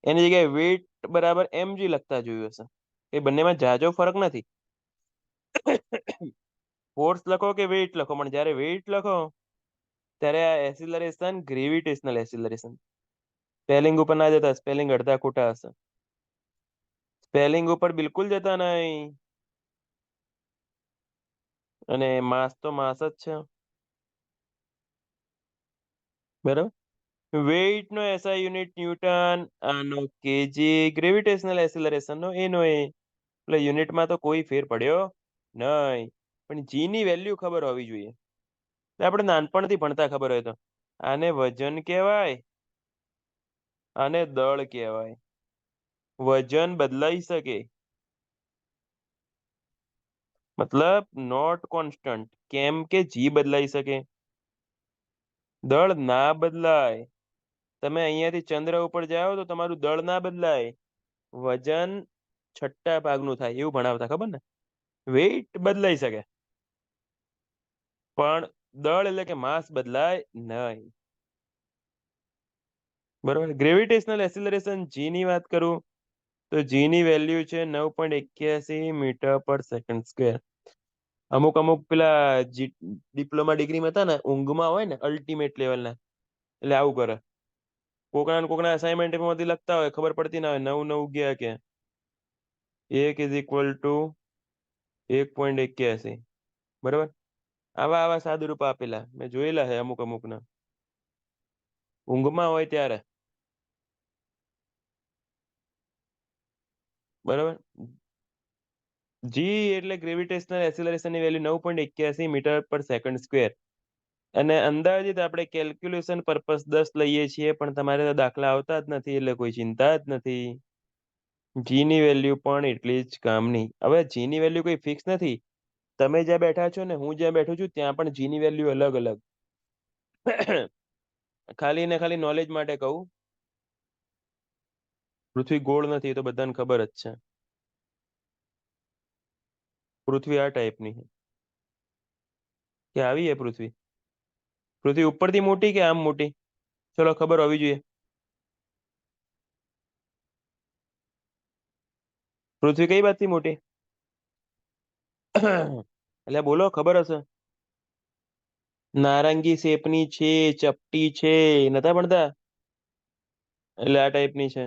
એની જગ્યાએ વેઇટ બરાબર mg લખતા જોયું હશે. એ બંનેમાં જાજો ફરક નથી. ફોર્સ લખો કે વેઇટ લખો, પણ જ્યારે વેઇટ લખો ત્યારે આ એસિલરેશન ગ્રેવિટેશનલ એસિલરેશન. સ્પેલિંગ ઉપર ના જતા, સ્પેલિંગ અડધા ખોટા હશે. સ્પેલિંગ ઉપર બિલકુલ જતા નહીં. અને માસ તો માસ જ છે, બરાબર. વેઇટ નો SI યુનિટ ન્યૂટન, આનો કેજી, ગ્રેવિટેશનલ એસિલરેશન નો એનો એ. એટલે યુનિટમાં તો કોઈ ફેર પડ્યો નહીં, પણ G ની વેલ્યુ ખબર હોવી જોઈએ. આપણે નાનપણથી ભણતા ખબર હોય તો આને વજન કહેવાય, આને દળ કહેવાય. વજન બદલાઈ શકે, મતલબ નોટ કોન્સ્ટન્ટ. કેમ કે G બદલાઈ શકે, દળ ના બદલાય. તમે અહીંયાથી ચંદ્ર ઉપર જાઓ તો તમારું દળ ના બદલાય, વજન છઠ્ઠા ભાગનું થાય, એવું ભણાવતા ખબર ને. વેઇટ બદલાઈ શકે પણ દળ એટલે કે માસ બદલાય નહીં. બરોબર. ગ્રેવિટેશનલ એસિલરેશન G ની વાત કરું તો G ની વેલ્યુ છે 9.81 મીટર પર સેકન્ડ સ્ક્વેર. અમુક અમુક પેલા ડિપ્લોમા ડિગ્રીમાં હતા ને, ઊંઘમાં હોય ને અલ્ટિમેટ લેવલના, એટલે આવું કરે. કોકના અસાઇનમેન્ટ માંથી લખતા હોય, ખબર પડતી ના હોય, 9 ગયા કે 1 ઇઝ ઇક્વલ ટુ 1.81. બરાબર, આવા આવા સાદુરૂપ આપેલા મેં જોયેલા છે અમુક અમુકના, ઊંઘમાં હોય ત્યારે. બરાબર. જી એટલે ગ્રેવિટેશનલ એસિલરેશનની વેલ્યુ 9.81 મીટર પર સેકન્ડ સ્ક્વેર. અને અંદાજિત આપણે કેલ્ક્યુલેશન પર્પસ 10 લઈએ છીએ, પણ તમારે તો દાખલા આવતા જ નથી એટલે કોઈ ચિંતા જ નથી. G ની વેલ્યુ પણ એટલી જ કામની. હવે G ની વેલ્યુ કોઈ ફિક્સ નથી. તમે જ્યાં બેઠા છો ને હું જ્યાં બેઠો છું ત્યાં પણ G ની વેલ્યુ અલગ અલગ. ખાલી ને ખાલી નોલેજ માટે કહું, પૃથ્વી ગોળ નથી, એ તો બધાને ખબર જ છે. પૃથ્વી આ ટાઈપની છે. કે આવી है પૃથ્વી? પૃથ્વી ઉપરથી મોટી કે આમ મોટી? ચલો ખબર હોવી જોઈએ. પૃથ્વી કઈ બાજુથી મોટી? એટલે બોલો ખબર હશે. નારંગી શેપની છે, ચપટી છે, નતા ભણતા? એટલે આ ટાઈપની છે.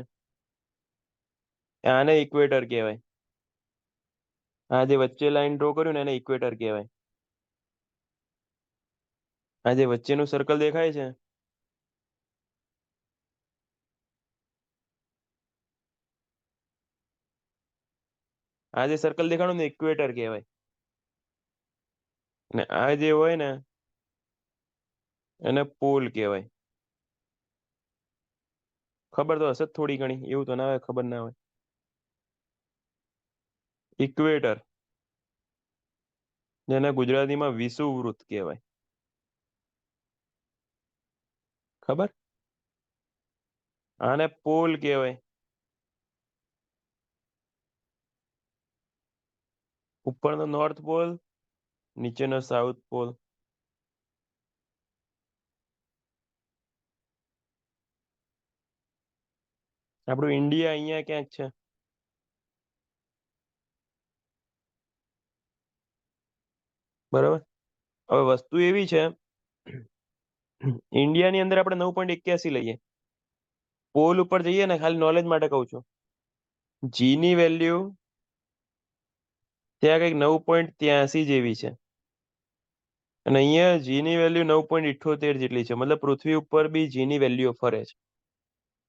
આને ઇક્વેટર કહેવાય. આ જે વચ્ચે લાઈન ડ્રો કર્યું ને એને ઇક્વેટર કહેવાય. આ જે વચ્ચેનું સર્કલ દેખાય છે, આ જે સર્કલ દેખાણું ને ઇક્વેટર કહેવાય. ને આ જે હોય ને એને પોલ કહેવાય. ખબર તો હશે જ થોડી ઘણી, એવું તો ના હોય ખબર ના હોય. ઇક્વેટર, જેને ગુજરાતીમાં વિષુવવૃત્ત કહેવાય. ખબર? આને પોલ કહેવાય. ઉપરનો નોર્થ પોલ, નીચેનો સાઉથ પોલ. આપણું ઇન્ડિયા અહીંયા ક્યાંક છે. બરાબર. હવે વસ્તુ એવી છે, ઇન્ડિયાની અંદર આપણે 9.81 લઈએ. પોલ ઉપર જઈએ ને, ખાલી નોલેજ માટે કહું છું, જી ની વેલ્યુ ત્યાં કંઈક 9.83 જેવી છે. અને અહીંયા જી ની વેલ્યુ 9.78 જેટલી છે. મતલબ પૃથ્વી ઉપર બી જી ની વેલ્યુ ફરે છે.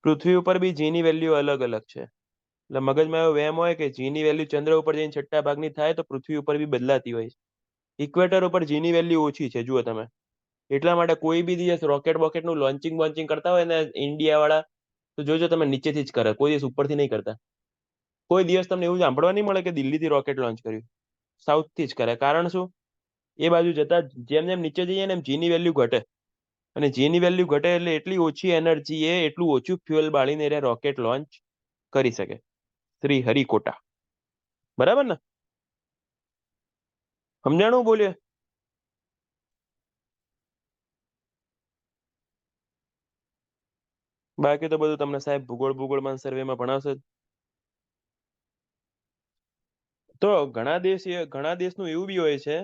પૃથ્વી ઉપર બી જી ની વેલ્યુ અલગ અલગ છે. એટલે મગજમાં એવો વહેમ હોય કે જી ની વેલ્યુ ચંદ્ર ઉપર જઈને છઠ્ઠા ભાગની થાય તો પૃથ્વી ઉપર બી બદલાતી હોય છે. ઇક્વેટર ઉપર જી ની વેલ્યુ ઓછી છે, જુઓ તમે. એટલા માટે કોઈ બી દિવસ રોકેટ બોકેટનું લોન્ચિંગ બોન્ચિંગ કરતા હોય ને ઇન્ડિયા વાળા, તો જોજો તમે નીચેથી જ કરે, કોઈ દિવસ ઉપરથી નહીં કરતા. કોઈ દિવસ તમને એવું સાંભળવા નહીં મળે કે દિલ્હીથી રોકેટ લોન્ચ કર્યું. સાઉથથી જ કરે. કારણ શું? એ બાજુ જતા જેમ જેમ નીચે જઈએ ને એમ જી ની વેલ્યુ ઘટે. અને જી ની વેલ્યુ ઘટે એટલે એટલી ઓછી એનર્જી એ એટલું ઓછું ફ્યુઅલ બાળીને એ રોકેટ લોન્ચ કરી શકે. શ્રી હરિકોટા. બરાબર ને? સમજાણું બોલીએ? બાકી તો બધું તમને સાહેબ ભૂગોળમાં સર્વેમાં ભણાવશે જ. તો ઘણા દેશનું એવું બી હોય છે,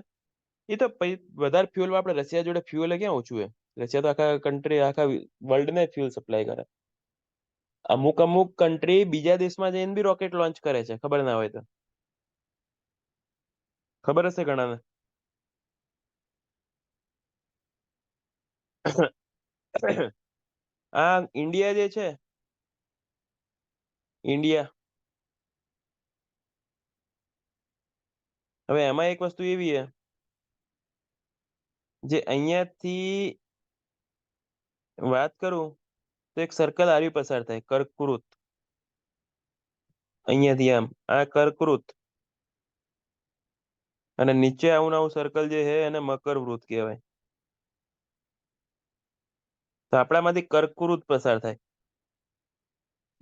એ તો વધારે ફ્યુઅલ આપણે રશિયા જોડે ફ્યુઅલ ક્યાં ઓછું હોય? રશિયા તો આખા કન્ટ્રી આખા વર્લ્ડ ને ફ્યુઅલ સપ્લાય કરે. અમુક અમુક કન્ટ્રી બીજા દેશમાં જઈને બી રોકેટ લોન્ચ કરે છે, ખબર ના હોય તો. ખબર હશે ઘણાને. આ ઇન્ડિયા જે છે, ઇન્ડિયા, હવે એમાં એક વસ્તુ એવી છે, જે અહીંયાથી વાત કરું તો એક સર્કલ આવી પસાર થાય, કર્કવૃત. અહીંયાથી આમ આ કર્કવૃત. અને નીચે આવું આવું સર્કલ જે છે એને મકરવૃત કહેવાય. તો આપણામાંથી કર્કવૃત પસાર થાય.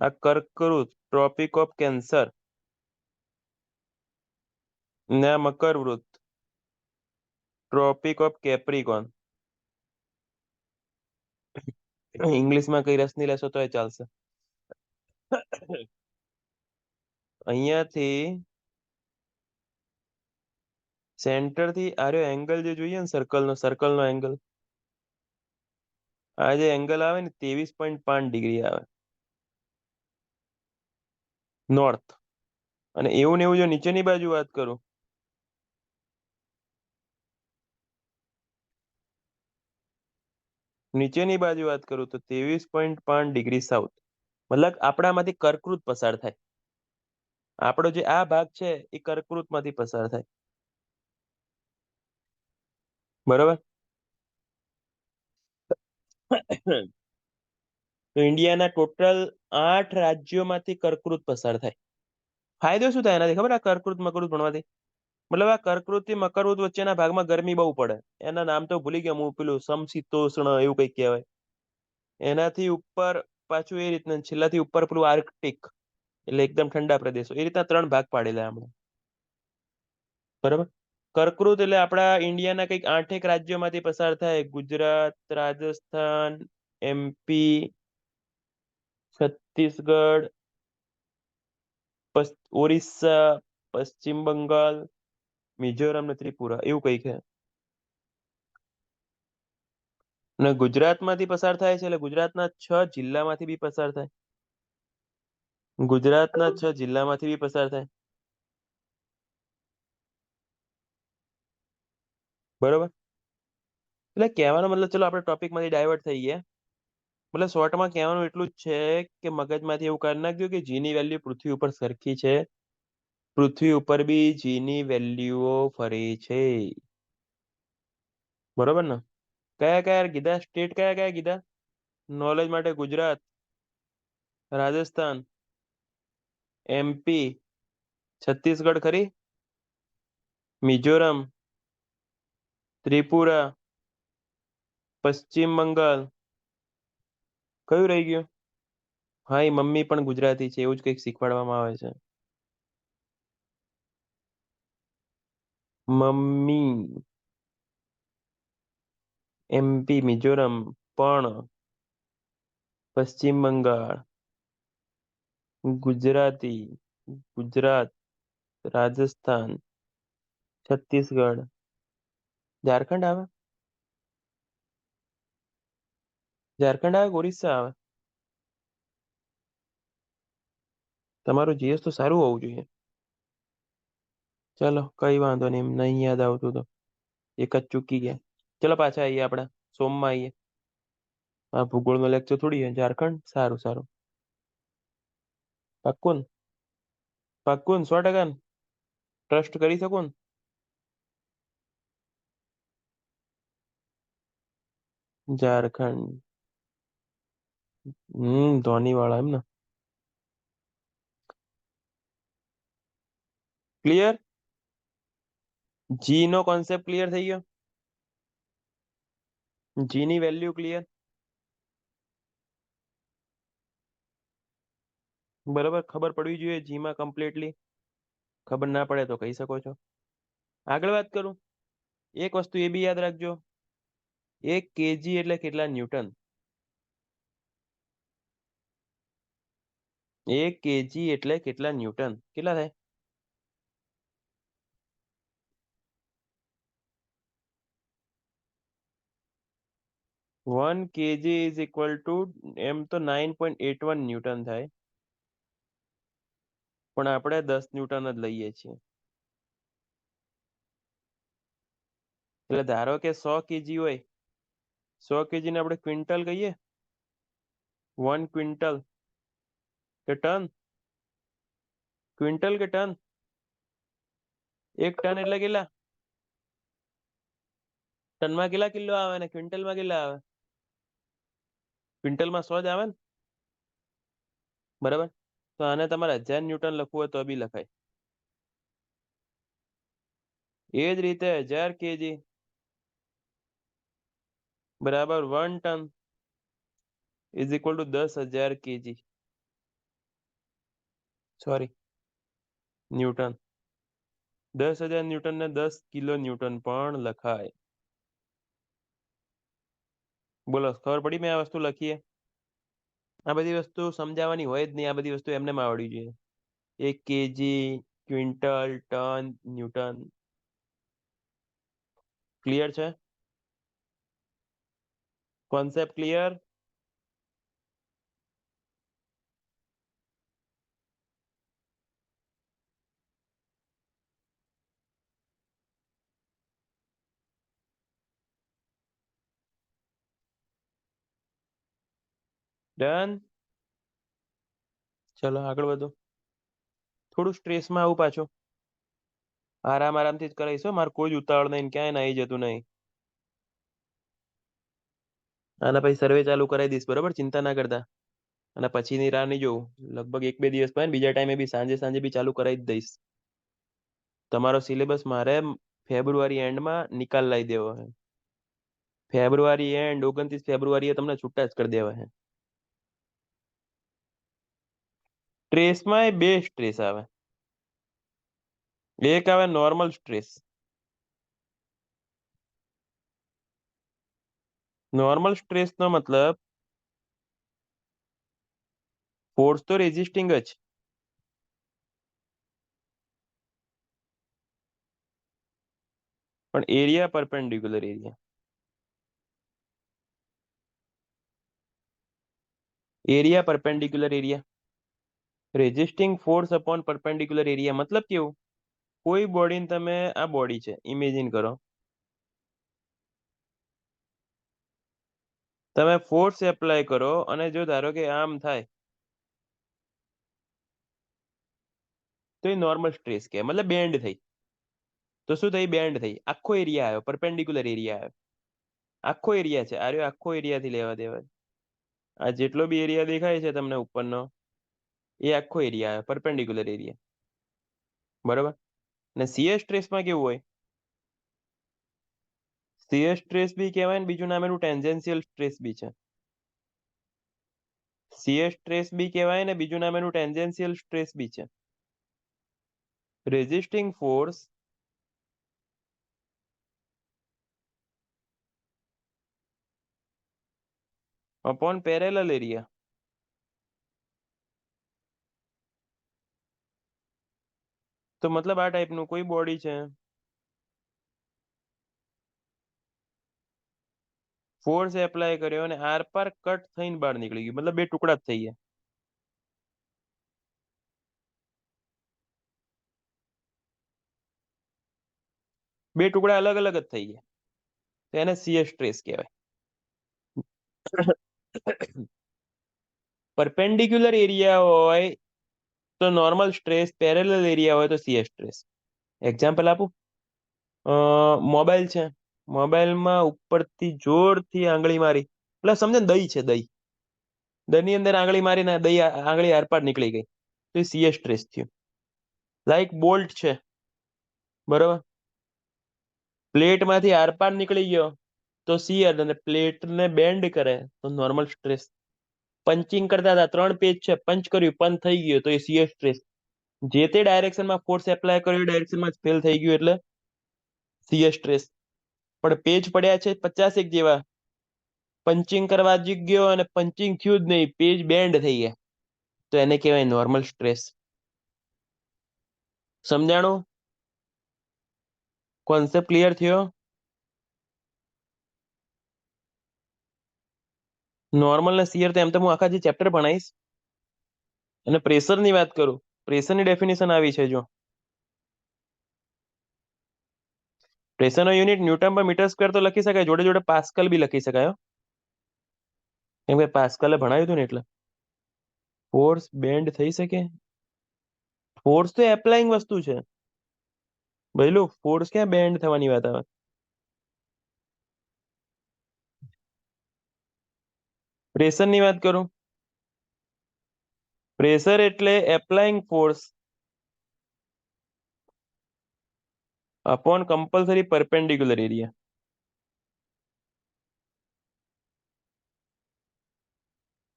આ કર્કવૃત, ટ્રોપિક ઓફ કેન્સર, ને આ મકરવૃત, ટ્રોપિક ઓફ કેપ્રિકોન. ઇંગ્લિશમાં કઈ રસ નહીં લેશો તોય ચાલશે. અહીંયાથી સેન્ટર થી આર્યો એંગલ જે જોઈએ ને સર્કલનો એંગલ, આ જે એંગલ આવે ને 23.5 ડિગ્રી આવે નોર્થ. અને એવું ને એવું જો નીચેની બાજુ વાત કરું, નીચેની બાજુ વાત કરું તો 23.5 ડિગ્રી સાઉથ. મતલબ આપણામાંથી કર્કવૃત પસાર થાય. આપણો જે આ ભાગ છે એ કર્કવૃત માંથી પસાર થાય. બરોબર. તો ઇન્ડિયાના ટોટલ 8 રાજ્યોમાંથી કર્કવૃત પસાર થાય. ફાયદો શું થાય એનાથી ખબર? આ કર્કવૃત મકરવૃત ભણવાથી મતલબ આ કર્કવૃત થી મકરવૃત વચ્ચેના ભાગમાં ગરમી બહુ પડે. એના નામ તો ભૂલી ગયો હું, પેલું સમશીતોષ્ણ એવું કઈક કહેવાય. એનાથી ઉપર પાછું એ રીતના છેલ્લાથી ઉપર પેલું આર્કટિક, એટલે એકદમ ઠંડા પ્રદેશો. એ રીતના 3 ભાગ પાડેલા હમણાં. બરાબર. કર્કવૃત એટલે આપણા ઇન્ડિયાના કંઈક 8 રાજ્યોમાંથી પસાર થાય. ગુજરાત, રાજસ્થાન, MP, છત્તીસગઢ, ઓરિસ્સા, પશ્ચિમ બંગાળ, મિઝોરમ ને ત્રિપુરા, એવું કંઈક છે. અને ગુજરાતમાંથી પસાર થાય છે એટલે ગુજરાતના 6 જિલ્લામાંથી બી પસાર થાય. ગુજરાતના 6 જિલ્લામાંથી બી પસાર થાય. બરોબર. એટલે કહેવાનો મતલબ, ચલો આપણે ટોપિકમાંથી ડાયવર્ટ થઈ ગયા. મતલબ શોર્ટમાં કહેવાનું એટલું જ છે કે મગજમાંથી એવું કરી નાખજો કે જીની વેલ્યુ પૃથ્વી ઉપર સરખી છે. પૃથ્વી ઉપર બી જીની વેલ્યુઓ ફરે છે. બરોબર ને? કયા કયા કીધા? સ્ટેટ કયા કયા કીધા? નોલેજ માટે ગુજરાત, રાજસ્થાન, MP, છત્તીસગઢ ખરી, મિઝોરમ, ત્રિપુરા, પશ્ચિમ બંગાળ, કયું રહી ગયું? હા, એ મમ્મી પણ ગુજરાતી છે, એવું જ કંઈક શીખવાડવામાં આવે છે. મમ્મી. MP, મિઝોરમ પણ, પશ્ચિમ બંગાળ, ગુજરાતી, ગુજરાત, રાજસ્થાન, છત્તીસગઢ, ઝારખંડ આવે? ઝારખંડ આવે કે ઓરિસ્સા આવે? તમારું જીએસ તો સારું હોવું જોઈએ. ચલો કઈ વાંધો નહીં, નહીં યાદ આવતું તો એક જ ચૂકી ગયા. ચલો પાછા આવીએ આપણે, સોમમાં આવીએ. આ ભૂગોળનો લેક્ચર થોડી છે. ઝારખંડ, સારું સારું. પાક્કું ને? પાક્કું ને? 100% ને? ટ્રસ્ટ કરી શકું ને? ઝારખંડ. ધોની વાળા એમ ને? ક્લિયર? જી નો કોન્સેપ્ટ ક્લિયર થઈ ગયો? જી ની વેલ્યુ ક્લિયર? બરાબર, ખબર પડવી જોઈએ જી માં કમ્પ્લીટલી. ખબર ના પડે તો કહી શકો છો. આગળ વાત કરું. એક વસ્તુ એ બી યાદ રાખજો, 1 kg એટલે કેટલા ન્યૂટન? 1 kg એટલે કેટલા ન્યૂટન? કેટલા થાય? One KG is equal to, એમ તો 9.81 ન્યૂટન થાય, પણ આપણે 10 ન્યૂટન જ લઈએ છીએ. એટલે ધારો કે 100 kg હોય, 100 kg ને આપણે ક્વિન્ટલ કહીએ. 1 ક્વિન્ટલ કે ટન? ક્વિન્ટલ કે ટન? 1 ટન એટલે કેટલા? ટનમાં કેટલા કિલો આવે ને ક્વિન્ટલમાં કેટલા આવે? ક્વિન્ટલમાં 100 જ આવે ને? બરાબર. તો આને તમારે 1000 ન્યૂટન લખવું હોય તો બી લખાય. એ જ રીતે 1000 kg બરાબર 1 ton is equal to 10,000 kg, sorry, newton. 10,000 newton ને 10 કિલો ન્યૂટન પણ લખાય. બોલો, ખબર પડી મેં આ વસ્તુ લખીએ? આ બધી વસ્તુ સમજાવવાની હોય જ નહીં, આ બધી વસ્તુ એમને આવડવી જોઈએ. 1 kg, quintal, ton, Newton. Clear છે? Concept clear? ડન. ચલો આગળ વધો. થોડું સ્ટ્રેસમાં આવું પાછું. આરામથી જ કરાવીશું, મારે કોઈ જ ઉતાવળ નહીં, ક્યાંય નાઈ જતું નહીં. આના પછી સર્વે ચાલુ કરાવી દઈશ, બરોબર? ચિંતા ના કરતા. અને પછીની રાહ નહીં જોઉં. લગભગ 1-2 દિવસ પછી બીજા ટાઈમે બી સાંજે સાંજે બી ચાલુ કરાવી જ દઈશ. તમારો સિલેબસ મારે ફેબ્રુઆરી એન્ડમાં નિકાલ લાવી દેવો છે. ફેબ્રુઆરી એન્ડ, 29 ફેબ્રુઆરીએ તમને છૂટા જ કરી દેવા છે. સ્ટ્રેસમાં બે સ્ટ્રેસ આવે. એક આવે નોર્મલ સ્ટ્રેસ, નોર્મલ સ્ટ્રેસનો મતલબ ફોર્સ તો રેઝિસ્ટિંગ જ, પણ area perpendicular area perpendicular area, resisting force upon perpendicular area મતલબ કેવું? કોઈ બોડીને તમે આ બોડી છે ઇમેજિન કરો, તમે ફોર્સ એપ્લાય કરો અને જો ધારો કે આમ થાય તો એ નોર્મલ સ્ટ્રેસ કે મતલબ બેન્ડ થઈ, તો શું થઈ? બેન્ડ થઈ, આખો એરિયા આવ્યો, પરપેન્ડિક્યુલર એરિયા આવ્યો, આખો એરિયા છે આ રહ્યો, આખો એરિયાથી લેવા દેવા, આ જેટલો બી એરિયા દેખાય છે તમને ઉપરનો, એ આખો એરિયા આવ્યો, પરપેન્ડિક્યુલર એરિયા, બરોબર. ને શીયર સ્ટ્રેસમાં કેવું હોય? શીયર સ્ટ્રેસ બી કહેવાય ને બીજું નામ એનું ટેન્જેન્શિયલ સ્ટ્રેસ બી છે. શીયર સ્ટ્રેસ બી કહેવાય ને બીજું નામ એનું ટેન્જેન્શિયલ સ્ટ્રેસ બી છે. Resisting force upon parallel area. તો મતલબ આ ટાઈપનું કોઈ બોડી છે, ફોર્સ એપ્લાય કર્યો અને આર પાર કટ થઈને બહાર નીકળી ગયું, મતલબ બે ટુકડા જ થઈ ગયા. બે ટુકડા અલગ અલગ જ થઈ ગયા, તો એને શીયર સ્ટ્રેસ કહેવાય. પરપેન્ડિક્યુલર એરિયા હોય તો નોર્મલ સ્ટ્રેસ, પેરેલલ એરિયા હોય તો શીયર સ્ટ્રેસ. એક્ઝામ્પલ આપું? મોબાઈલ છે, મોબાઈલમાં ઉપરથી જોરથી આંગળી મારી, એટલે સમજે ને દહીં છે, દહીંની અંદર આંગળી મારીને દહીં આંગળી આરપાર નીકળી ગઈ, તો એ શીયર સ્ટ્રેસ થયું. લાઈક બોલ્ટ છે, બરોબર, પ્લેટમાંથી આરપાર નીકળી ગયો તો શીયર, અને પ્લેટને બેન્ડ કરે તો નોર્મલ સ્ટ્રેસ. પંચિંગ કરતા હતા, 3 પેજ છે, પંચ કર્યું, પંચ થઈ ગયો તો એ શીયર સ્ટ્રેસ. જે તે ડાયરેક્શનમાં ફોર્સ એપ્લાય કર્યો એ ડાયરેક્શનમાં ફેલ થઈ ગયું એટલે શીયર સ્ટ્રેસ. પણ પેજ પડ્યા છે 50 જેવા, પંચિંગ કરવા જ ગયો અને પંચિંગ થયું જ નહીં, પેજ બેન્ડ થઈ ગયા, તો એને કહેવાય નોર્મલ સ્ટ્રેસ. સમજાણું? કોન્સેપ્ટ ક્લિયર થયો? નોર્મલ ને શીયર તો એમ તો હું આખા જે ચેપ્ટર ભણાવીશ. અને પ્રેશરની વાત કરું, પ્રેશરની ડેફિનેશન આવી છે જો, પ્રેશરનો unit newton per metre square તો લખી શકાય, જોડે જોડે પાસ્કલ બી લખી શકાય, કેમ કે પાસ્કલે ભણાવ્યું હતું ને એટલે. ફોર્સ બેન્ડ થઈ શકે? ફોર્સ તો એપ્લાઇંગ વસ્તુ છે ભઈલું, ફોર્સ ક્યાં બેન્ડ થવાની વાત આવે? પ્રેશરની વાત કરું, પ્રેશર એટલે applying force upon compulsory perpendicular area.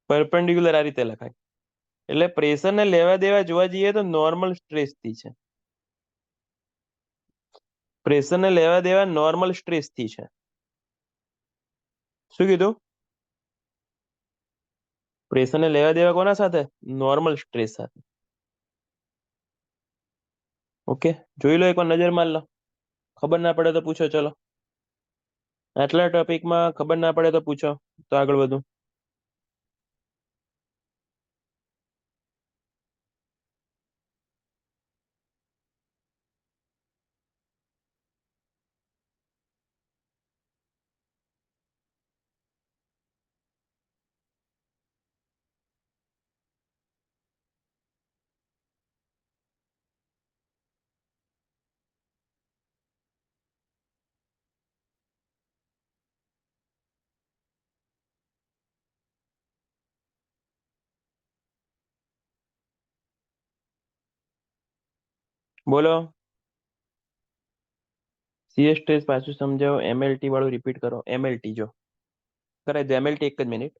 Perpendicular આ રીતે લખાય. એટલે પ્રેશરને લેવા દેવા જોવા જઈએ તો નોર્મલ સ્ટ્રેસથી છે. પ્રેશરને લેવા દેવા નોર્મલ સ્ટ્રેસથી છે. શું કીધું? પ્રેશરને લેવા દેવા કોના સાથે? નોર્મલ સ્ટ્રેસ સાથે. ઓકે, જોઈ લો, એકવાર નજર માર લો. ખબર ના પડે તો પૂછો, ચલો. આટલા ટોપિકમાં ખબર ના પડે તો પૂછો, તો આગળ વધું. બોલો. શીયર સ્ટ્રેસ પાછું સમજાવો, એમએલટી વાળું રિપીટ કરો. એમએલટી જો કરાય દો, એમએલટી એક જ મિનિટ.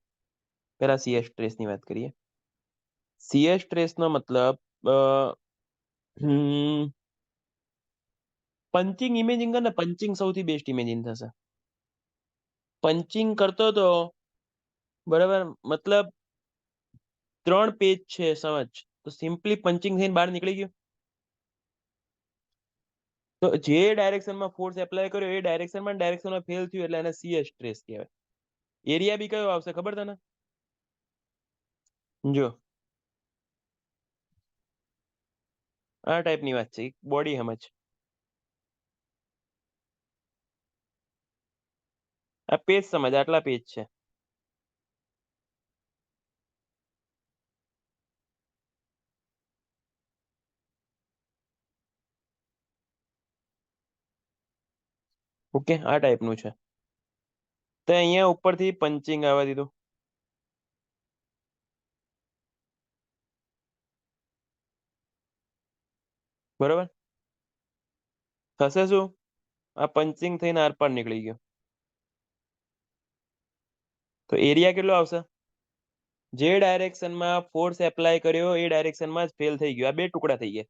પેલા શીયર સ્ટ્રેસની વાત કરીએ. શીયર સ્ટ્રેસનો મતલબ પંચિંગ ઇમેજિંગ કર ને, પંચિંગ સૌથી બેસ્ટ ઇમેજિંગ થશે. પંચિંગ કરતો તો બરાબર, મતલબ 3 પેજ છે સમજ, તો સિમ્પલી પંચિંગ થઈને બહાર નીકળી ગયો. તો જે ડાયરેક્શનમાં ફોર્સ એપ્લાય કર્યો એ ડાયરેક્શનમાં ફેલ થયું એટલે એને સીએસ સ્ટ્રેસ કહેવાય. એરિયા બી કયો આવશે ખબર તને? જો આ ટાઈપની વાત છે, બોડી સમજ. આ પેજ સમજ, આટલા પેજ છે. ઓકે, આ ટાઈપનું છે. તો અહીંયા ઉપરથી પંચિંગ આવવા દીધું. બરોબર, થશે શું? આ પંચિંગ થઈને આર પાર નીકળી ગયો. તો એરિયા કેટલો આવશે? જે ડાયરેક્શનમાં ફોર્સ એપ્લાય કર્યો એ ડાયરેક્શનમાં જ ફેલ થઈ ગયો. આ બે ટુકડા થઈ ગયા.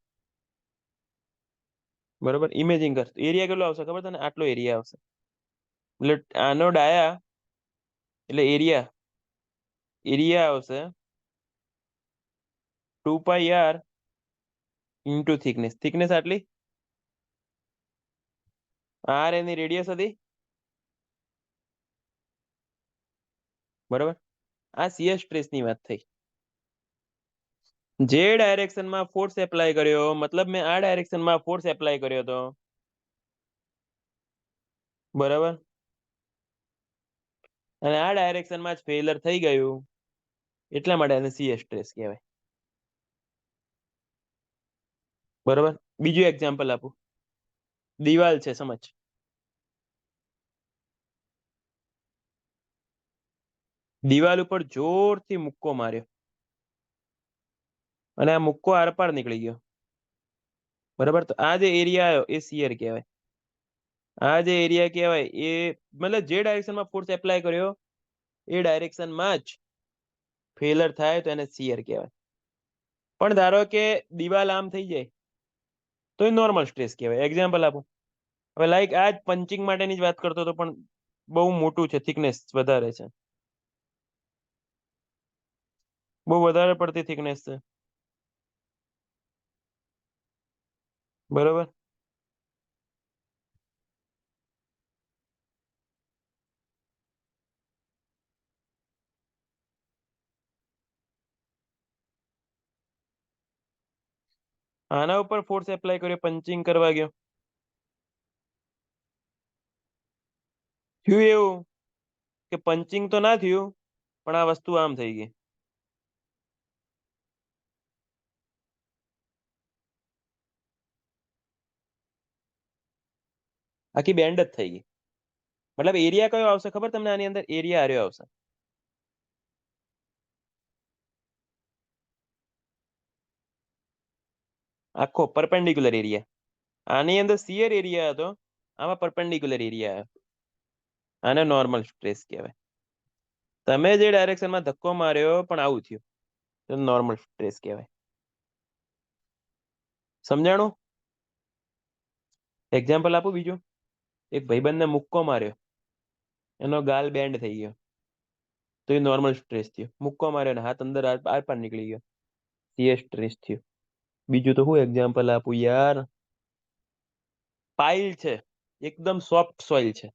બરોબર, ઇમેજિંગ કર. એરિયા કેટલો આવશે ખબર તને? આટલો એરિયા આવશે. એટલે આનો ડાયા એટલે એરિયા આવશે 2πr ઇન્ટુ થિકનેસ. થિકનેસ આટલી, આર એની રેડિયસ હતી. બરોબર, આ શીયર સ્ટ્રેસની વાત થઈ. જે ડાયરેક્શનમાં ફોર્સ એપ્લાય કર્યો, મતલબ મેં આ ડાયરેક્શનમાં ફોર્સ એપ્લાય કર્યો હતો. બરાબર, અને આ ડાયરેક્શનમાં જ ફેલર થઈ ગયું, એટલા માટે એને શીયર સ્ટ્રેસ કહેવાય. બરાબર, બીજું એક્ઝામ્પલ આપું. દિવાલ છે સમજ. દિવાલ ઉપર જોરથી મુક્કો માર્યો અને આ મુક્કો આરપાર નીકળી ગયો. બરાબર, તો આ જે એરિયા આવ્યો એ શીયર કહેવાય. આ જે એરિયા કહેવાય એ મતલબ જે ડાયરેક્શનમાં ફોર્સ એપ્લાય કર્યો એ ડાયરેક્શનમાં જ ફેલર થાય તો એને શીયર કહેવાય. પણ ધારો કે દિવાલ આમ થઈ જાય તો એ નોર્મલ સ્ટ્રેસ કહેવાય. એક્ઝામ્પલ આપો. હવે લાઈક આ જ પંચિંગ માટેની જ વાત કરતો હતો, પણ બહુ મોટું છે, થિકનેસ વધારે છે, બહુ વધારે પડતી થિકનેસ છે. બરોબર, આના ઉપર ફોર્સ એપ્લાય કર્યો, પંચિંગ કરવા ગયો. થયું એવું કે પંચિંગ તો ના થયું, પણ આ વસ્તુ આમ થઈ ગઈ. આખી બેન્ડ જ થઈ ગઈ. મતલબ એરિયા કયો આવશે ખબર તમને? આની અંદર એરિયા આર્યો આવશે. આખો પરપેન્ડિક્યુલર એરિયા. આની અંદર શિયર એરિયા હતો, આમાં પરપેન્ડિક્યુલર એરિયા આવ્યો. આને નોર્મલ સ્ટ્રેસ કહેવાય. તમે જે ડાયરેક્શનમાં ધક્કો માર્યો પણ આવું થયું તો નોર્મલ સ્ટ્રેસ કહેવાય. સમજાણું? એક્ઝામ્પલ આપું બીજું. એક ભાઈબંધને મુક્કો માર્યો, એનો ગાલ બેન્ડ થઈ ગયો, તો એ નોર્મલ સ્ટ્રેસ થયો. મુક્કો માર્યો ને હાથ અંદર આર પાર નીકળી ગયો, એ સ્ટ્રેસ થયો. બીજું તો હું એક્ઝામ્પલ આપું યાર. પાઇલ છે, એકદમ સોફ્ટ સોઇલ છે,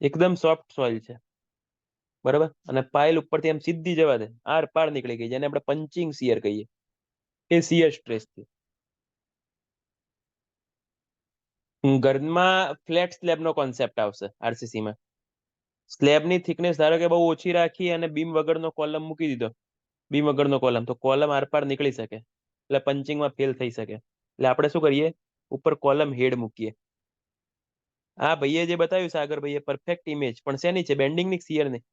એકદમ સોફ્ટ સોઇલ છે. બરાબર, અને પાઇલ ઉપરથી એમ સીધી જવા દે, આર પાર નીકળી ગઈ, જેને આપણે પંચિંગ શિયર કહીએ. એ શિયર સ્ટ્રેસ થી. ઘરમાં ફ્લેટ સ્લેબ નો કોન્સેપ્ટ આવશે આરસીસી માં. સ્લેબની થિકનેસ ધારો કે બહુ ઓછી રાખી અને બીમ વગરનો કોલમ મૂકી દીધો, બીમ વગરનો કોલમ, તો કોલમ આરપાર નીકળી શકે, એટલે પંચિંગમાં ફેલ થઈ શકે. એટલે આપણે શું કરીએ? ઉપર કોલમ હેડ મૂકીએ. આ ભાઈએ જે બતાવ્યું સાગર ભાઈએ પરફેક્ટ ઇમેજ, પણ શેની છે? બેન્ડિંગ ની, શિયર ની?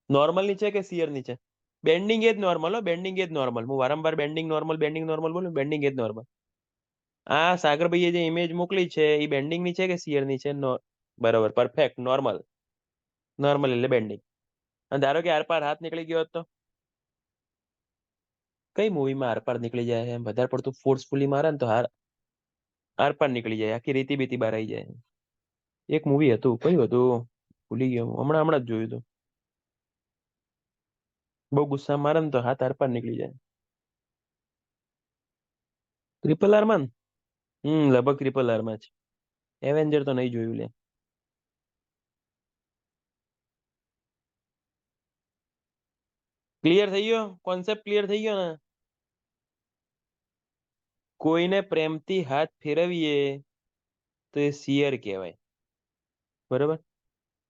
નોર્મલ ની છે કે શિયર ની છે? બેન્ડિંગ એ જ નોર્મલ. હો, બેન્ડિંગ એ જ નોર્મલ. હું વારંવાર બેન્ડિંગ નોર્મલ બોલું, બેન્ડિંગ એ જ નોર્મલ. આ સાગર ભાઈએ જે ઇમેજ મોકલી છે એ બેન્ડિંગ ની છે કે શિયર ની છે? બરોબર, પરફેક્ટ નોર્મલ. નોર્મલ એટલે બેન્ડિંગ. અને ધારો કે આરપાર હાથ નીકળી ગયો હોત તો? કઈ મૂવીમાં આરપાર નીકળી જાય? એમ વધારે પડતું ફોર્સફુલી મારે ને તો આરપાર નીકળી જાય, આખી રીતી બીતી બહાર આવી જાય. એક મૂવી હતું, કયું હતું? ભૂલી ગયો હું. હમણાં જ જોયું હતું. બહુ ગુસ્સા મારે ને તો હાથ આરપાર નીકળી જાય. ટ્રિપલ આર માં ને? લગભગ ટ્રિપલ આર માં જ. એવેન્જર તો નહીં જોયું લે. ક્લિયર થઈ ગયો? કોન્સેપ્ટ ક્લિયર થઈ ગયો ને? કોઈને પ્રેમથી હાથ ફેરવીએ તો એ શિયર કહેવાય, બરોબર?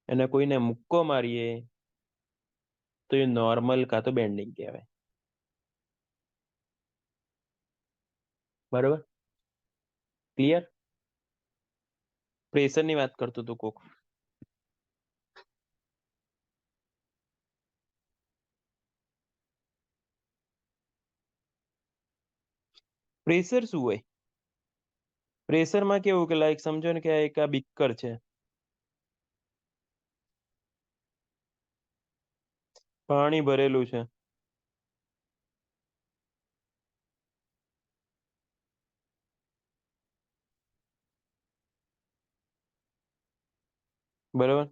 અને કોઈને મુક્કો મારીએ તો એ નોર્મલ કાં તો બેન્ડિંગ કહેવાય, બરોબર? ક્લિયર? પ્રેશર ની વાત કરતો તું કોક. પ્રેશર શું હોય? પ્રેશરમાં કેવું કે લાઈક સમજો ને કે આ એક આ બીકર છે, પાણી ભરેલું છે, બરોબર?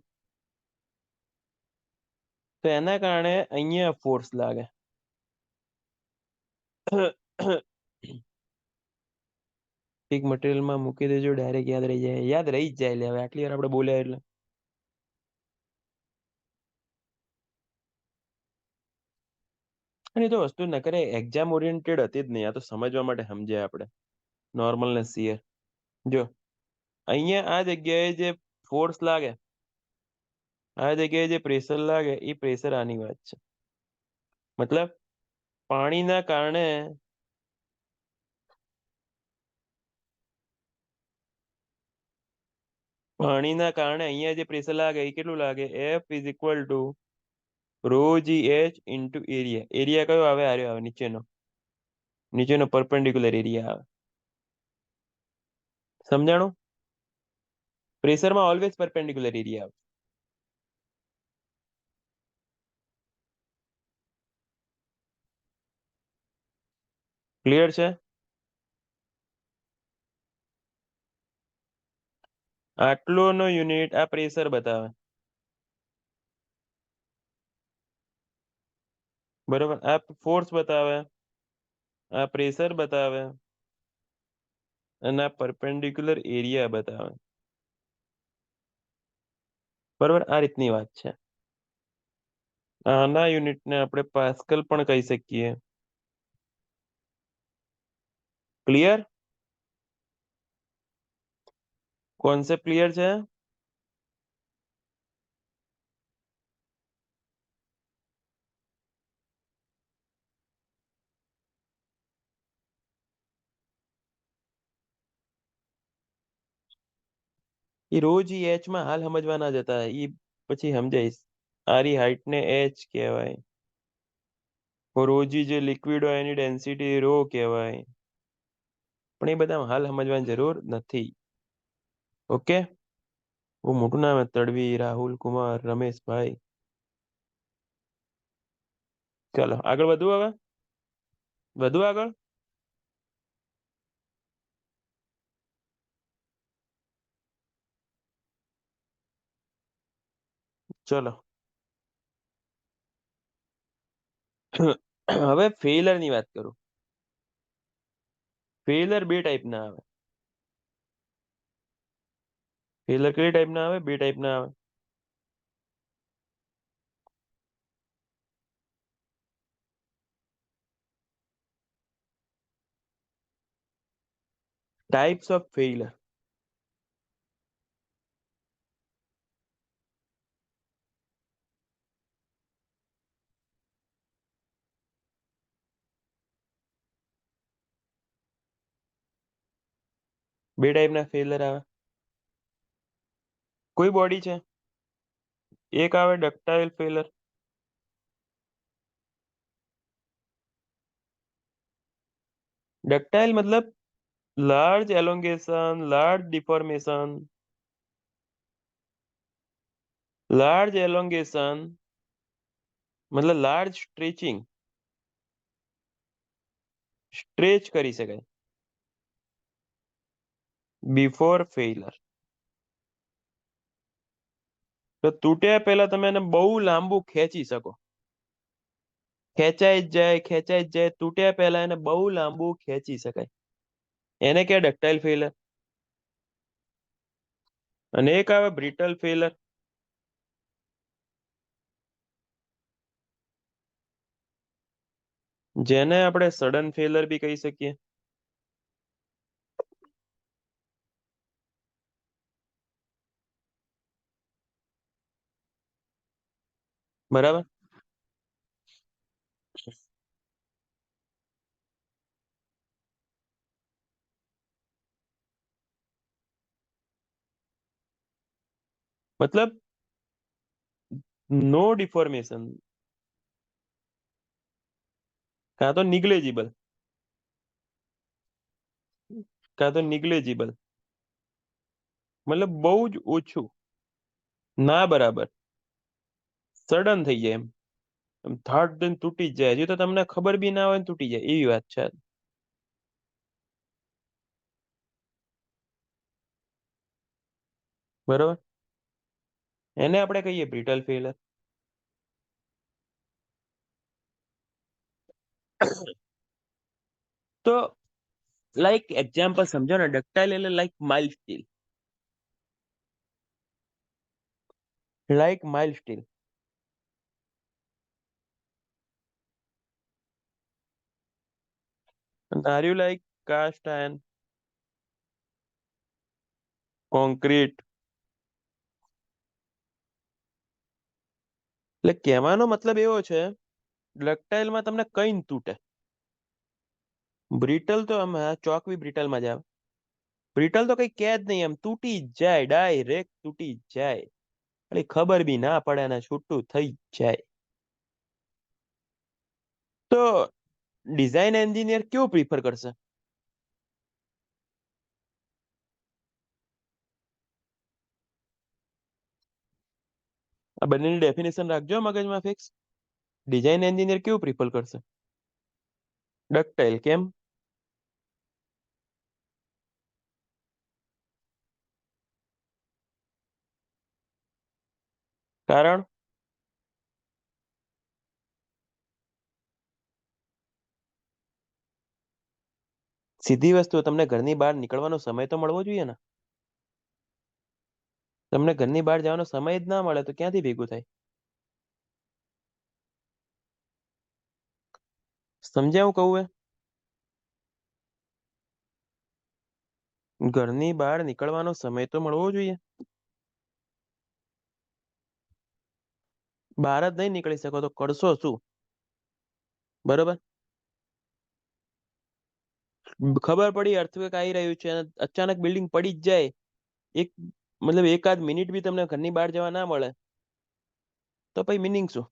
તો એના કારણે અહીંયા ફોર્સ લાગે. એક મટીરિયલમાં મૂકી દેજો, ડાયરેક્ટ યાદ રહી જાય. યાદ રહી જ જાય. હવે આટલી વાર આપણે બોલ્યા એટલે. અને એ તો વસ્તુ ન કરે, એક્ઝામ ઓરિએન્ટેડ હતી જ નહીં. આ તો સમજવા માટે સમજ્યા આપણે, નોર્મલ ને શિયર. જો અહીંયા આ જગ્યાએ જે ફોર્સ લાગે, આ જગ્યાએ જે પ્રેશર લાગે, એ પ્રેશર આની વાત છે. મતલબ પાણીના કારણે અહીંયા જે પ્રેશર લાગે એ કેટલું લાગે? F is equal to rho g h into area. Area કયો આવે? આર્યો આવે નીચેનો પરપેન્ડિક્યુલર એરિયા આવે. સમજાણું? પ્રેશરમાં ઓલવેઝ પરપેન્ડિક્યુલર એરિયા આવે. ક્લિયર છે? આટલો નો યુનિટ આ પ્રેશર બતાવે, બરોબર? આ ફોર્સ બતાવે, આ પ્રેશર બતાવે, અને આ પરપેન્ડિક્યુલર એરિયા બતાવે, બરોબર? આ રીતની વાત છે. આના યુનિટને આપણે પાસ્કલ પણ કહી શકીએ. ક્લિયર? કોન્સેપ્ટ ક્લિયર છે? એ રોજ ઈ એચ માં હાલ સમજવા ના જતા, એ પછી સમજાઈશ. આરી હાઈટ ને એચ કહેવાય. રોજી જે લિક્વિડ હોય એની ડેન્સિટી રો કહેવાય. પણ એ બધા હાલ સમજવાની જરૂર નથી. ઓકે? બહુ મોટું નામ હે, તડવી, રાહુલ કુમાર, રમેશભાઈ. ચાલો આગળ વધુ. હવે વધુ આગળ. ચલો. હવે ફેલર ની વાત કરું. ફેલર બે ટાઈપ ના આવે. ફેલર કઈ ટાઈપ ના આવે? બે ટાઈપ ના આવે. Types of failure. બે ટાઈપ ના ફેલર આવે. કોઈ બોડી છે, એક આવે ડક્ટાઇલ ફેલર. ડક્ટાઇલ મતલબ large elongation, large deformation, large elongation મતલબ લાર્જ સ્ટ્રેચિંગ, સ્ટ્રેચ કરી શકાય બિફોર ફેઇલર. તો તૂટ્યા પહેલા તમે એને બહુ લાંબુ ખેંચી શકો, ખેંચાઈ જ જાય, ખેંચાઈ જ જાય, તૂટ્યા પહેલા એને બહુ લાંબુ ખેંચી શકાય, એને કહેવાય ડક્ટાઇલ ફેલર. અને એક આવે બ્રિટલ ફેલર. જેને આપણે સડન ફેલર બી કહી શકીએ. બરાબર. મતલબ નો ડિફોર્મેશન, કાં તો નિગ્લેજિબલ, કાં તો નિગ્લેજિબલ, મતલબ બહુ જ ઓછું, ના બરાબર, સડન થઈ જાય એમ થાટ દઈને તૂટી જ જાય, હજી તો તમને ખબર બી ના હોય ને તૂટી જાય એવી વાત છે. બરોબર, એને આપણે કહીએ બ્રિટલ ફેલર. તો લાઈક એક્ઝામ્પલ સમજો ને, ડક્ટાઇલ એટલે like mild steel, like mild steel. Are you like cast iron, concrete. એટલે કહેવાનો મતલબ એવો છે, ડક્ટાઇલમાં તમને કઈ ન તૂટે. બ્રિટલ તો આમ ચોક બી બ્રિટલમાં જ આવે. બ્રિટલ તો કઈ કે જ નહીં, એમ તૂટી જ જાય, ડાયરેક્ટ તૂટી જ જાય, એટલે ખબર બી ના પડે ને છૂટું થઈ જ જાય. તો ડિઝાઇન એન્જિનિયર કેવું પ્રિફર કરશે? આ બંનેની ડેફિનેશન રાખજો મગજમાં ફિક્સ. ડિઝાઇન એન્જિનિયર કેવું પ્રિફર કરશે? ડક્ટાઇલ. કેમ? કારણ? સીધી વસ્તુ, તમને ઘરની બહાર નીકળવાનો સમય તો મળવો જોઈએ ને. તમને ઘરની બહાર જવાનો સમય જ ના મળે તો ક્યાંથી ભેગું થાય? સમજ્યા હું કહું? ઘરની બહાર નીકળવાનો સમય તો મળવો જોઈએ. બહાર જ નહીં નીકળી શકો તો કરશો શું? બરોબર. ખબર પડી અર્થક્વેક આવી રહ્યું છે અને અચાનક બિલ્ડિંગ પડી જ જાય, એક મતલબ એકાદ મિનિટ બી તમને ઘરની બહાર જવા ના મળે, તો પછી મિનિંગ શું?